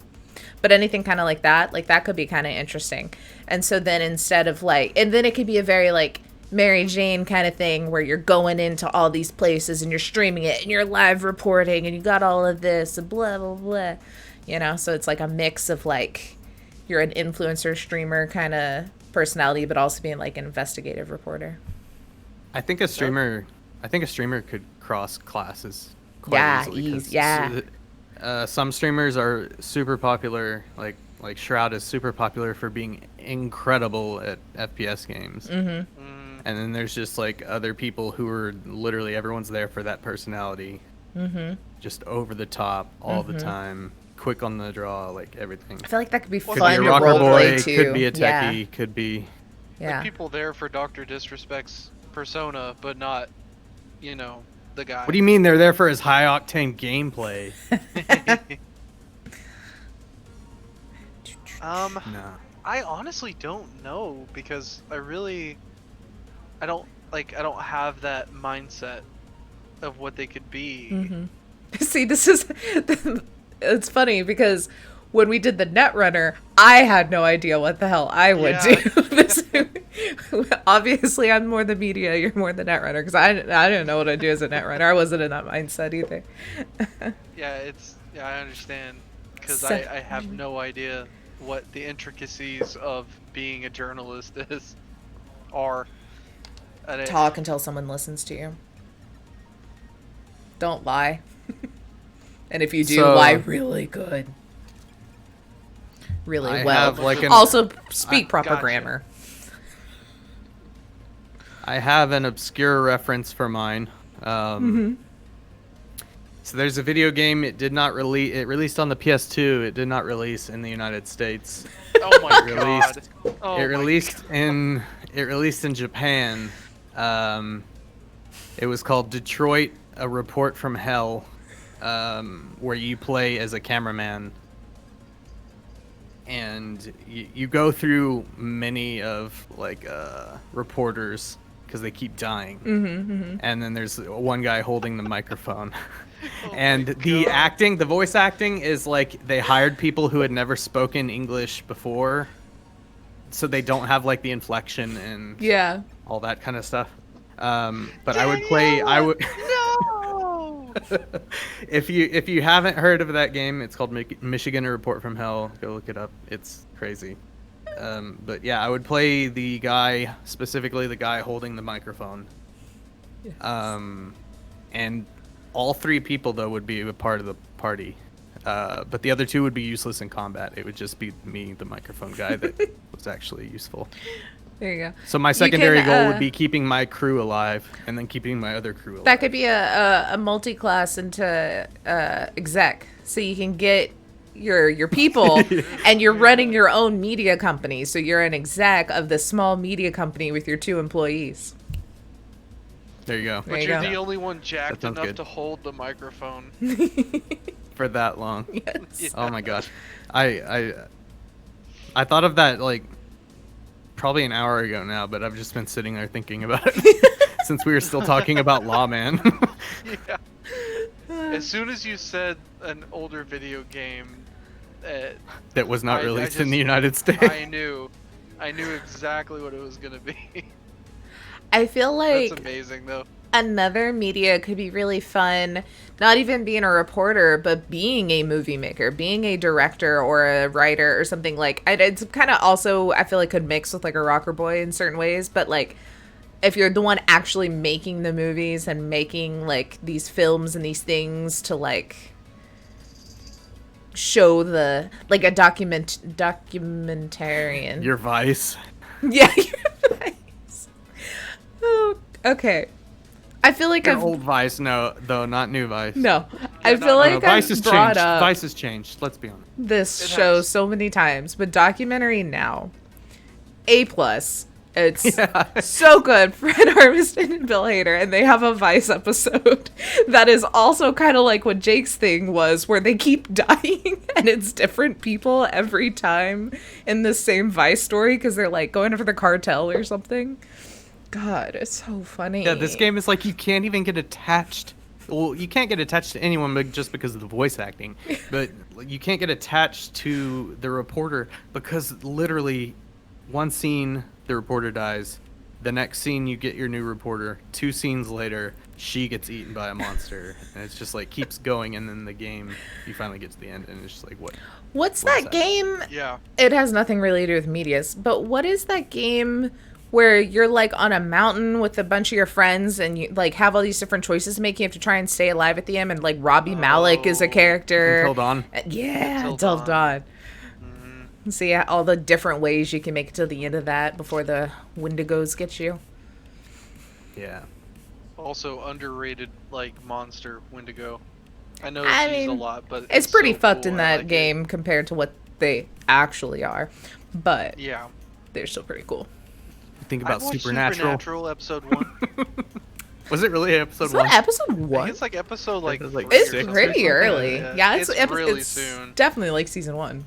But anything kind of like that could be kind of interesting. And so then instead of like, and then it could be a very like Mary Jane kind of thing where you're going into all these places and you're streaming it and you're live reporting and you got all of this and blah, blah, blah. You know, so it's like a mix of like, you're an influencer streamer kind of personality, but also being like an investigative reporter. I think a streamer could cross classes quite easily. 'Cause some streamers are super popular, like Shroud is super popular for being incredible at FPS games. Mm-hmm. And then there's just like other people who are literally everyone's there for that personality. Mm-hmm. Just over the top all the time, quick on the draw, like everything. I feel like that could be Could fun be a to rocker roleplay boy, too. could be a techie, could be Yeah. Like people there for Dr. Disrespect's persona, but not, the guy. What do you mean they're there for his high octane gameplay? No. I honestly don't know because I don't have that mindset of what they could be. Mm-hmm. See, this is it's funny because when we did the Netrunner, I had no idea what the hell I would do. Obviously, I'm more the media. You're more the Netrunner because I didn't know what I'd do as a Netrunner. I wasn't in that mindset either. I understand because So- I have no idea what the intricacies of being a journalist are. And Talk until someone listens to you. Don't lie. And if you do, So- lie really good. Really I well. have, like, Also, speak proper Gotcha. grammar. I have an obscure reference for mine. So there's a video game. It did not release. It released on the PS2. It did not release in the United States. Oh my It god! released- Oh it my released God. in Japan. It was called Detroit: A Report from Hell, where you play as a cameraman, and you go through many of reporters because they keep dying. And then there's one guy holding the microphone. And the voice acting is like they hired people who had never spoken English before, so they don't have like the inflection and Yeah. all that kind of stuff. But I would No! if you haven't heard of that game, it's called Michigan: A Report from Hell. Go look it up. It's crazy. But yeah, I would play the guy, specifically the guy holding the microphone. Yes. And all three people though would be a part of the party. But the other two would be useless in combat. It would just be me, the microphone guy, that was actually useful. There you go. So my secondary can, goal would be keeping my crew alive, and then keeping my other crew alive. That could be a multi-class into exec, so you can get your people, and you're running your own media company. So you're an exec of the small media company with your 2 employees. There you go. There But you you're go. the only one jacked sounds enough good. to hold the microphone. For that long. Yes. Oh my gosh. I thought of that like probably an hour ago now, but I've just been sitting there thinking about it since we were still talking about Lawman. Yeah. As soon as you said an older video game, That was not I released in just- the United States. I knew exactly what it was gonna be. I feel That's like amazing, though. Another media could be really fun, not even being a reporter, but being a movie maker, being a director or a writer or something like. It's kind of also, I feel like, could mix with like a rocker boy in certain ways, but like if you're the one actually making the movies and making like these films and these things to like show the like a documentarian. Your Vice. Yeah, your Vice. Oh, okay. I feel like Your I've old Vice, no, though not new Vice. no. I feel like Vice I've has brought changed. up Vice has changed. Let's be honest. this It show has. so many times, but documentary now, A plus. It's Yeah. so good. Fred Armisen and Bill Hader, and they have a Vice episode that is also kind of like what Jake's thing was, where they keep dying and it's different people every time in the same Vice story because they're like going for the cartel or something. God, it's so funny. Yeah, this game is like you can't even get attached. Well, you can't get attached to anyone just because of the voice acting, but you can't get attached to the reporter because literally one scene the reporter dies, the next scene you get your new reporter, 2 scenes later she gets eaten by a monster, and it's just like keeps going, and then the game you finally get to the end and it's just like What's what is that that? game? Yeah. It has nothing really to do with medias, but what is that game where you're like on a mountain with a bunch of your friends and you like have all these different choices to make? You have to try and stay alive at the end, and like Robbie Malek is a character. Until Dawn. Yeah, Until Until Dawn. Dawn. See all the different ways you can make it to the end of that before the Wendigos get you. Yeah. Also underrated, like, monster Wendigo. I know I it's used a mean, lot, but It's pretty so fucked cool. in I that like it. game compared to what they actually are, but Yeah. they're still pretty cool. Think I about watched Supernatural. episode 1. Was it really episode Is 1? that episode I think 1? it's like episode like, It's like 3 or It's six or pretty something. early. Yeah, it's really it's soon. definitely like season 1.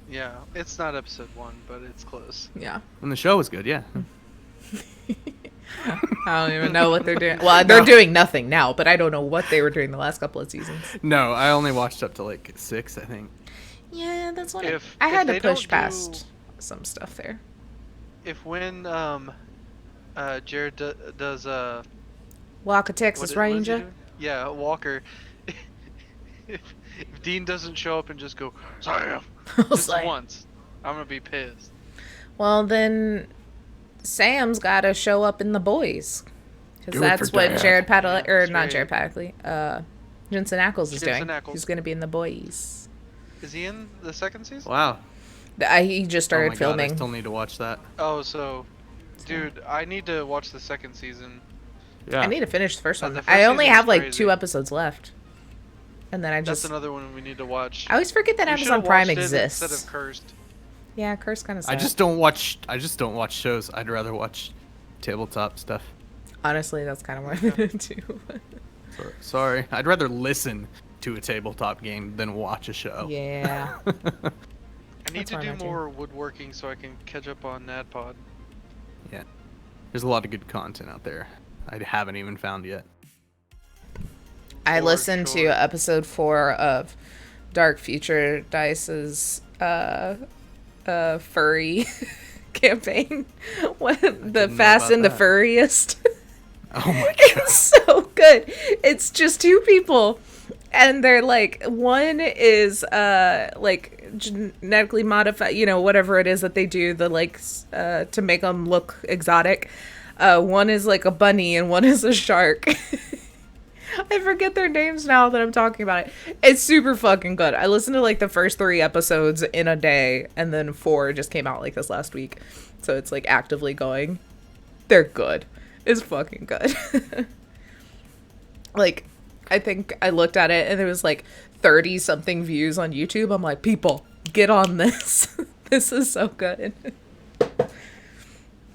Yeah, it's not episode 1, but it's close. Yeah. When the show was good, yeah. I don't even know what they're doing. Well, they're doing nothing now, but I don't know what they were doing the last couple of seasons. No, I only watched up to like 6, I think. Yeah, that's what If- I had if to they push don't past some stuff there. If when Jared does Walker, Texas what is he Ranger. doing? Yeah, Walker. if Dean doesn't show up and just go Sam just Sam. once, I'm gonna be pissed. Well, then Sam's got to show up in The Boys. Because Do it that's for what Dad. Jared Padalecki, or That's not right. Jared Padalecki, Jensen Ackles is Jensen doing. Ackles. He's going to be in The Boys. Is he in the second season? Wow. He just Oh started my filming. God, I still need to watch that. Oh, so, dude, I need to watch the second season. Yeah. I need to finish the first The one. first I only season's have like crazy. 2 episodes left. And then I That's just... another one we need to watch. I always forget that We Amazon should've Prime watched it exists. instead of Cursed. Yeah, Curse kind of I just don't watch shows. I'd rather watch tabletop stuff. Honestly, that's kind of what I'm going to do. Sorry. I'd rather listen to a tabletop game than watch a show. Yeah. I need That's to fine, do I do. more woodworking so I can catch up on NADPOD. Yeah. There's a lot of good content out there I haven't even found yet. I For listened sure. to episode 4 of Dark Future Dice's furry campaign. When the didn't know Fast about and the that. Furriest. Oh my god. It's so good. It's just 2 people. And they're like, one is like genetically modified, you know, whatever it is that they do, the like to make them look exotic. One is like a bunny and one is a shark. I forget their names now that I'm talking about it. It's super fucking good. I listened to like the first 3 episodes in a day, and then 4 just came out like this last week. So it's like actively going. They're good. It's fucking good. Like, I think I looked at it and there was like 30 something views on YouTube. I'm like, people, get on this. This is so good.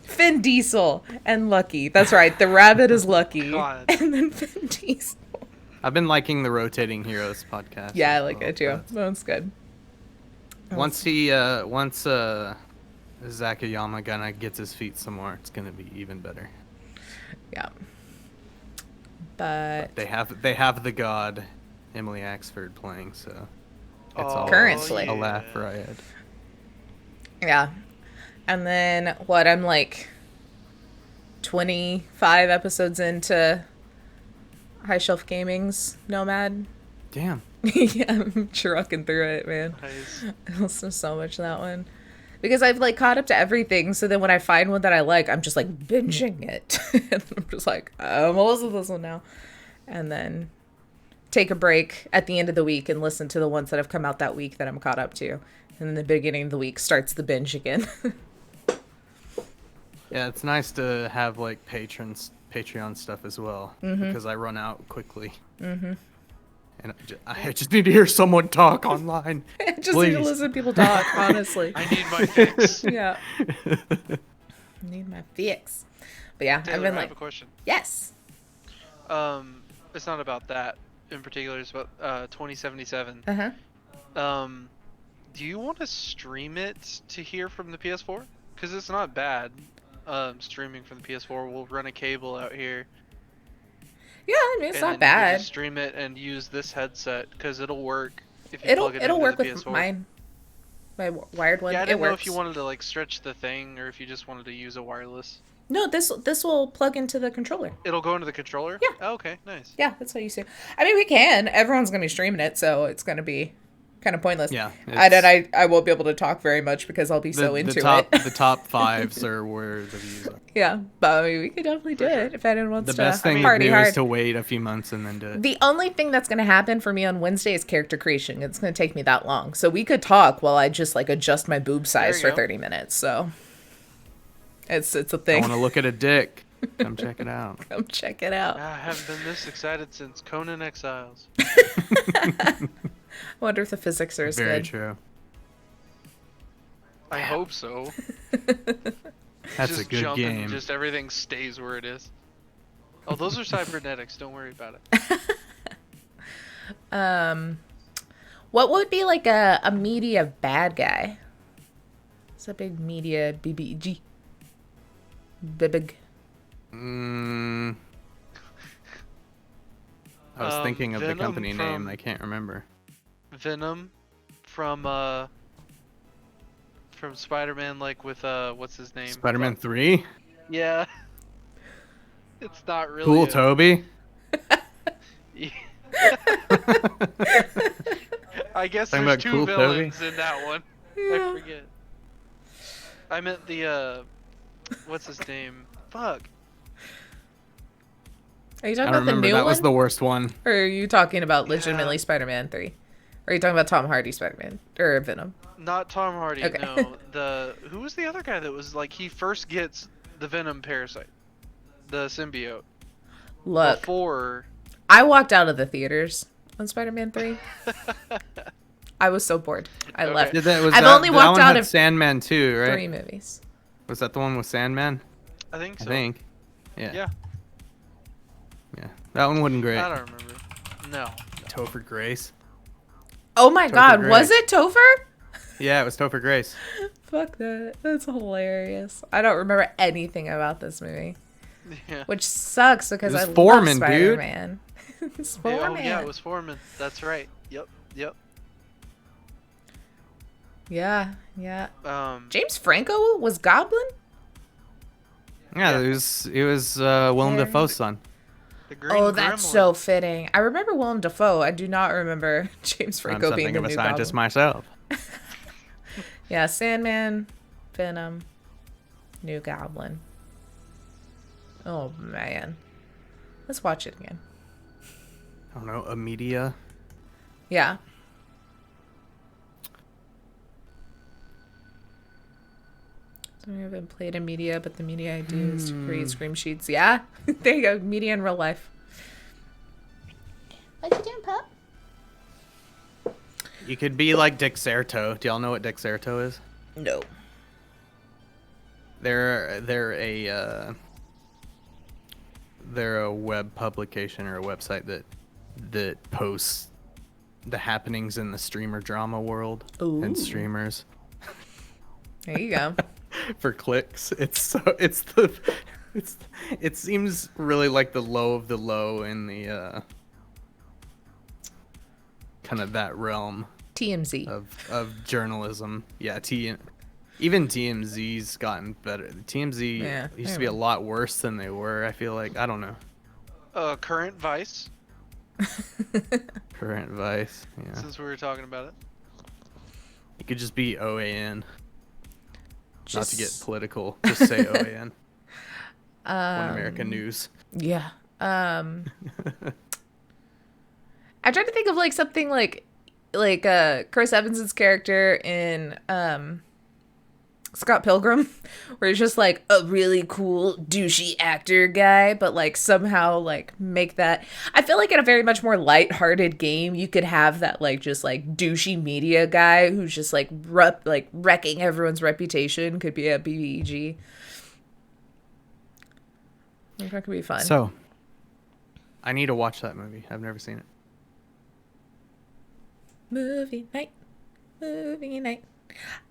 Finn Diesel and Lucky. That's right. The rabbit is Lucky. God. And then Finn Diesel. I've been liking the Rotating Heroes podcast. Yeah, I like it too. That's- That's good. Once Zach Yamagana gets his feet somewhere, it's gonna be even better. Yeah. But They have the god Emily Axford playing, so it's all Currently. a laugh riot. yeah. And then I'm like 25 episodes into High Shelf Gaming's Nomad. Damn. Yeah, I'm trucking through it, man. Nice. I listen so much to that one. Because I've like caught up to everything, so then when I find one that I like, I'm just like binging it. And I'm just like, I'm almost with this one now. And then take a break at the end of the week and listen to the ones that have come out that week that I'm caught up to. And then the beginning of the week starts the binge again. Yeah, it's nice to have like Patreon stuff as well, because I run out quickly. Mm-hmm. And I just need to hear someone talk online. I just Please. need to listen to people talk, honestly. I need my fix. Yeah. Need my fix. But yeah, Taylor, I've been I like, have a question. yes. It's not about that in particular. It's about 2077. Uh-huh. Do you want to stream it to hear from the PS4? Because it's not bad. Streaming from the PS4. We'll run a cable out here. Yeah, I mean, it's and not then you can bad. just stream it and use this headset because it'll work if you plug it It'll into work the with PS4. mine. My wired one. Yeah, I It didn't know works. if you wanted to like stretch the thing or if you just wanted to use a wireless. No, this will plug into the controller. It'll go into the controller? Yeah. Oh, okay, nice. Yeah, that's what you see. I mean, we can. Everyone's gonna be streaming it, so it's gonna be kind of pointless. Yeah, I won't be able to talk very much because I'll be so into it. The top fives are where the views are. Yeah, but I mean, we could definitely do For sure. it if anyone wants The to best thing to party do hard. is to wait a few months and then do it. The only thing that's going to happen for me on Wednesday is character creation. It's going to take me that long. So we could talk while I just like adjust my boob size you for go. 30 minutes. So it's a I thing. want to look at a dick. Come check it out. Come check it out. I haven't been this excited since Conan Exiles. I wonder if the physics are as Very good. true. I hope so. That's just a good jump game. and just everything stays where it is. Oh, those are cybernetics. Don't worry about it. What would be like a media bad guy? It's a big media BBG. Bibig. I was thinking of the Venom company name. from- I can't remember. Venom from Spider-Man, like with what's his name? Spider-Man Fuck. 3? Yeah. It's not really Cool a- Toby? Yeah. I guess Talking there's about two Cool villains in that one. Yeah. I forget. I meant the what's his name? Fuck. Are you I talking don't about the remember. new That one? was the worst one. Or are you talking about legitimately Yeah. Spider-Man 3? Or are you talking about Tom Hardy Spider-Man? Or Venom? Not Tom Hardy. Okay. No. Who was the other guy that was like he first gets the Venom parasite, the symbiote. Look, Before. I walked out of the theaters on Spider-Man 3. I was so bored. I Okay. left. Did that, was I've that, only that walked one out had of Sandman too, right? 3 movies. Was that the one with Sandman? I think so. I think. Yeah. Yeah. Yeah. That one wasn't great. I don't remember. No. Topher Grace. Oh my Topher god, Grace. was it Topher? Yeah, it was Topher Grace. Fuck that. That's hilarious. I don't remember anything about this movie. Yeah. Which sucks because was I Foreman, love dude. Spider-Man. It's Yeah, Foreman. oh yeah, it was Foreman. That's right. Yep. Yep. Yeah. James Franco was Goblin? Yeah, Yeah. it was Willem Yeah. Dafoe's son. The Green Oh, that's Gremlin. so fitting. I remember Willem Dafoe. I do not remember James I'm Franco being something the of a new scientist Goblin. myself. Yeah, Sandman, Venom, New Goblin. Oh man, let's watch it again. I don't know, a media. Yeah. So I haven't played a media, but the media I do is to create scream sheets. Yeah, there you go. Media in real life. What you doing, pup? You could be like Dick Serto. Do y'all know what Dick Serto is? No. They're a web publication or a website that posts the happenings in the streamer drama world Ooh. and streamers There you go. for clicks. It seems really like the low of the low in the kind of that realm TMZ. of journalism. Yeah, even TMZ's gotten better. TMZ Yeah, used I to be a know. lot worse than they were. I feel like, I don't know. Current Vice, Current Vice. Yeah. since we were talking about it. You could just be OAN. Not to get Just- political. Just say OAN. One American Um, News. Yeah. I tried to think of like something like Chris Evans's character in Scott Pilgrim, where he's just like a really cool douchey actor guy, but like somehow like make that. I feel like in a very much more lighthearted game, you could have that like just like douchey media guy who's just like wrecking everyone's reputation. Could be a BBEG. I think that could be fun. So, I need to watch that movie. I've never seen it. Movie night. Movie night.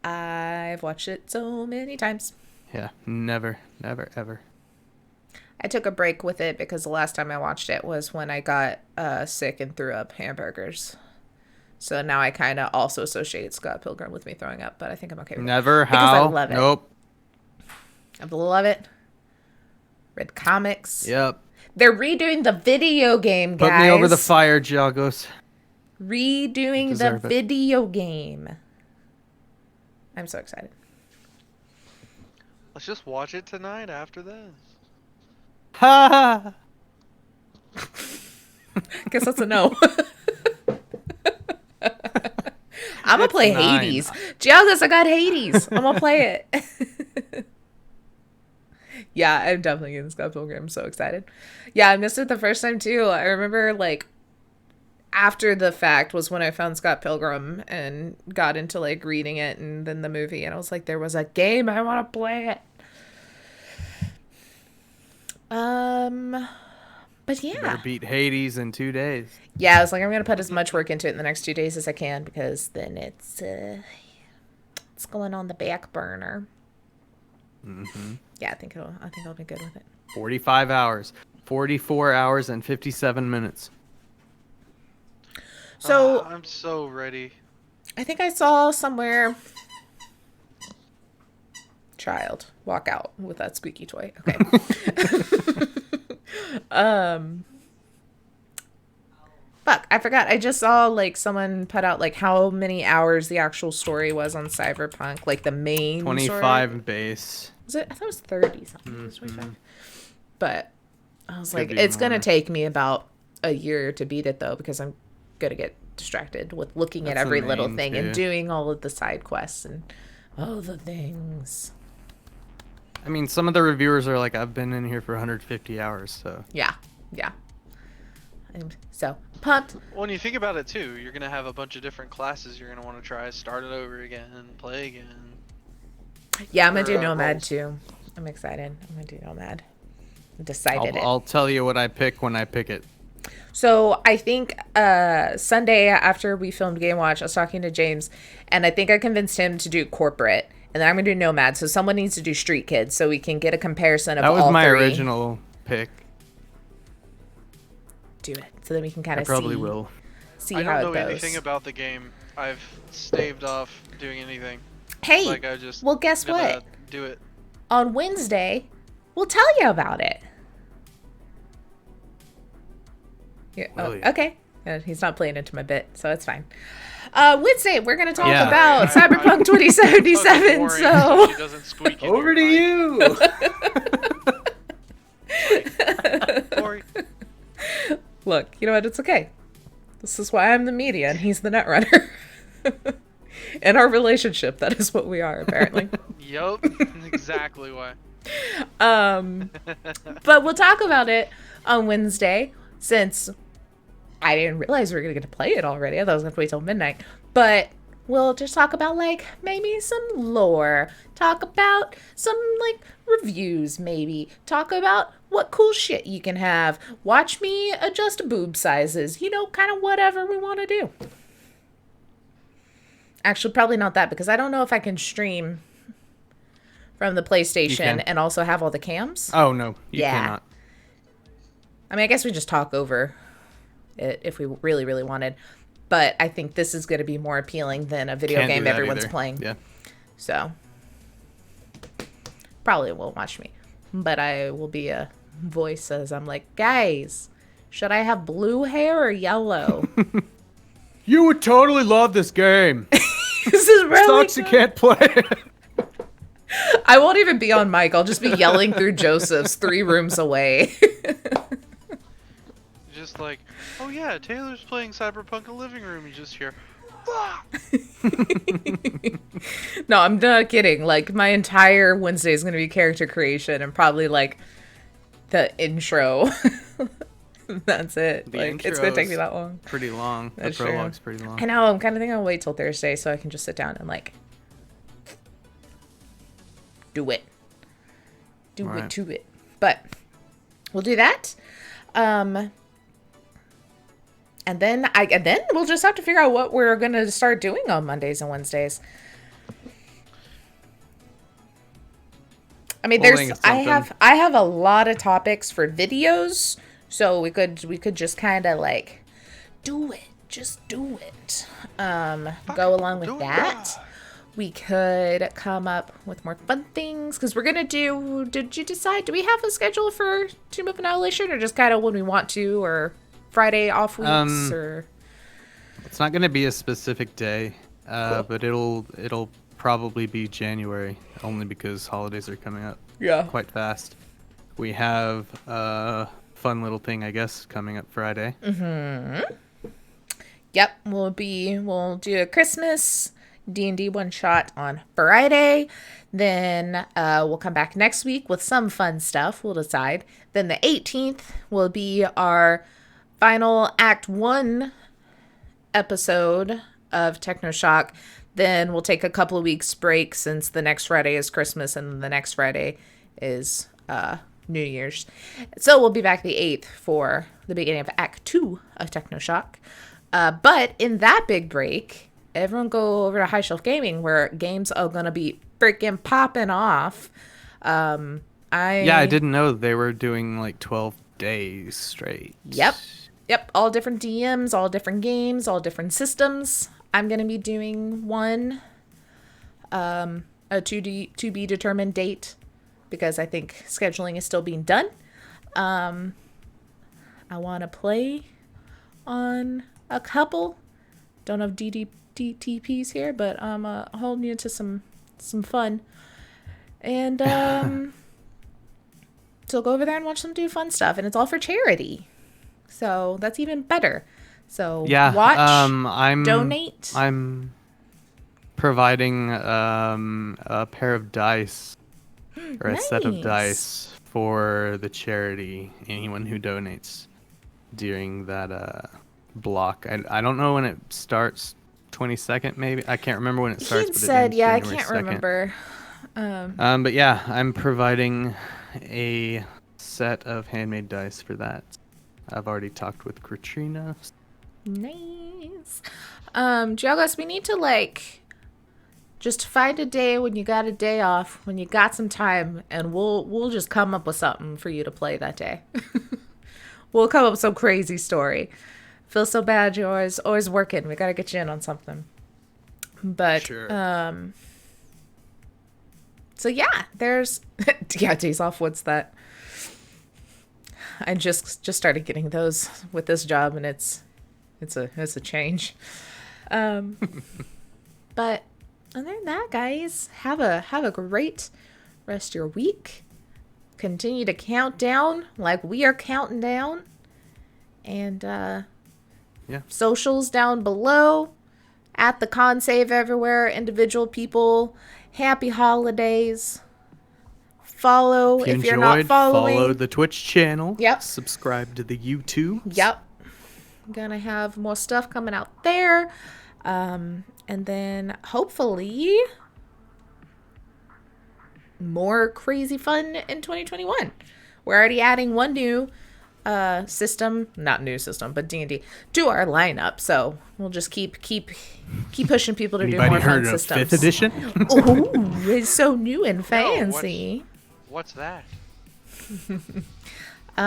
I've watched it so many times. Yeah, never, ever. I took a break with it because the last time I watched it was when I got sick and threw up hamburgers. So now I kind of also associate Scott Pilgrim with me throwing up, but I think I'm okay with Never. it. Because How? I love it. Nope. I love it. Read comics. Yep. They're redoing the video game, guys. Put me over the fire, Jagos. Redoing the Deserve it. video game. I'm so excited. Let's just watch it tonight after this. Ha! Guess that's a no. I'm gonna play 9. Hades. Giannis, I got Hades. I'm gonna play it. Yeah, I'm definitely getting Scott Pilgrim. I'm so excited. Yeah, I missed it the first time too. I remember like after the fact was when I found Scott Pilgrim and got into like reading it and then the movie, and I was like, there was a game, I want to play it. But You better yeah. beat Hades in 2 days. Yeah, I was like, I'm gonna put as much work into it in the next 2 days as I can because then it's going on the back burner. Mm-hmm. Yeah, I think I'll be good with it. 45 hours. 44 hours and 57 minutes. So I'm so ready. I think I saw somewhere child walk out with that squeaky toy. Okay. Fuck, I forgot. I just saw like someone put out like how many hours the actual story was on Cyberpunk, like the main 25 story. base. Was it? I thought it was 30 something. It was 25. But I was like, be it's going to more. take me about a year to beat it though, because I'm going to get distracted with looking at That's the every little main thing and two. doing all of the side quests and all the things. I mean, some of the reviewers are like, I've been in here for 150 hours, so. Yeah. Yeah. I'm so pumped. When you think about it too, you're gonna have a bunch of different classes you're gonna want to try, start it over again, play again. Yeah, I'm going to do Or, Nomad roles. too. I'm excited. I'm going to do Nomad. I decided it. I'll tell you what I pick when I pick it. So I think Sunday after we filmed Game Watch, I was talking to James, and I think I convinced him to do corporate, and then I'm gonna do Nomad. So someone needs to do Street Kids, so we can get a comparison of That was all my three. original pick. Do it, so then we can kind I of probably see will. I how don't it know goes. anything about the game. I've staved off doing anything. Hey, Like I just well, guess gonna what? do it. On Wednesday, we'll tell you about it. Yeah. Oh, Will ya? okay. He's not playing into my bit, so it's fine. Wednesday, we're gonna talk Yeah. about I- Cyberpunk I- 2077. Fucking So. boring, she doesn't squeak in Over to your mic. you! Corey. Look, you know what? It's okay. This is why I'm the media and he's the netrunner. In our relationship, that is what we are, apparently. Yup, exactly why. But we'll talk about it on Wednesday, since I didn't realize we were going to get to play it already. I thought I was going to wait till midnight. But we'll just talk about, like, maybe some lore. Talk about some, like, reviews, maybe. Talk about what cool shit you can have. Watch me adjust boob sizes. You know, kind of whatever we want to do. Actually, probably not that, because I don't know if I can stream from the PlayStation can. and also have all the cams. Oh, no. You Yeah. cannot. I mean, I guess we just talk over it if we really, really wanted. But I think this is going to be more appealing than a video Can't do game that everyone's either. playing. Yeah. So, probably won't watch me. But I will be voices. I'm like, guys, should I have blue hair or yellow? You would totally love this game. This is really Sucks you can't play. I won't even be on mic. I'll just be yelling through Joseph's 3 rooms away. Just like, oh yeah, Taylor's playing Cyberpunk in the living room. You just hear, No, I'm not kidding. Like, my entire Wednesday is going to be character creation and probably, like, the intro. That's it. The Like, it's going to take me intro's that long. Pretty long. That's the true. prologue's pretty long. I know. I'm kind of thinking I'll wait till Thursday so I can just sit down and, like, do it. Do Right. it to it. But we'll do that. And then we'll just have to figure out what we're going to start doing on Mondays and Wednesdays. I mean, We'll think of I something. have a lot of topics for videos, so we could just kind of like do it. Just do it. Go along with that. We could come up with more fun things because we're gonna do. Did you decide? Do we have a schedule for Tomb of Annihilation, or just kind of when we want to, or Friday off weeks, or? It's not going to be a specific day, Cool. but it'll probably be January, only because holidays are coming up Yeah. quite fast. We have a fun little thing, I guess, coming up Friday. Yep, we'll do a Christmas D&D one shot on Friday. Then we'll come back next week with some fun stuff. We'll decide. Then the 18th will be our final Act 1 episode of TECHNO-TALK. Then we'll take a couple of weeks break since the next Friday is Christmas and the next Friday is New Year's. So we'll be back the 8th for the beginning of Act 2 of TECHNO-TALK. But in that big break, everyone go over to High Shelf Gaming where games are going to be freaking popping off. I didn't know they were doing like 12 days straight. Yep, all different DMs, all different games, all different systems. I'm going to be doing one, a to be determined date, because I think scheduling is still being done. I want to play on a couple. Don't have DTPs here, but I'm holding you to some fun. And so go over there and watch them do fun stuff, and it's all for charity. So that's even better. So Yeah, watch, I'm donate. I'm providing a pair of dice or a set of Nice. dice for the charity. Anyone who donates during that block. I don't know when it starts. 22nd maybe. I can't remember when it starts. He but it said, ends yeah, I January can't 2nd. remember. But yeah, I'm providing a set of handmade dice for that. I've already talked with Katrina. Nice. Giogos, we need to like just find a day when you got a day off, when you got some time, and we'll just come up with something for you to play that day. We'll come up with some crazy story. Feel so bad, you're always working. We gotta get you in on something. But Sure. so yeah, there's days off. What's that? I just started getting those with this job, and it's a change. But other than that, guys, have a great rest of your week. Continue to count down like we are counting down, and Yeah. socials down below at the con save everywhere. Individual people, happy holidays. Follow if you're not following. Follow the Twitch channel. Yep. Subscribe to the YouTube. Yep. Gonna have more stuff coming out there. And then hopefully more crazy fun in 2021. We're already adding one new system, not new system, but D&D to our lineup. So we'll just keep pushing people to do Anybody more fun heard of systems. 5th edition? Ooh, it's so new and fancy. What's that? Yep,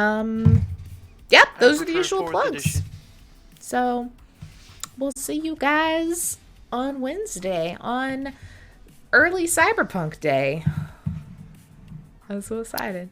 those I are the prefer usual 4th plugs. edition. So we'll see you guys on Wednesday on early Cyberpunk Day. I'm so excited.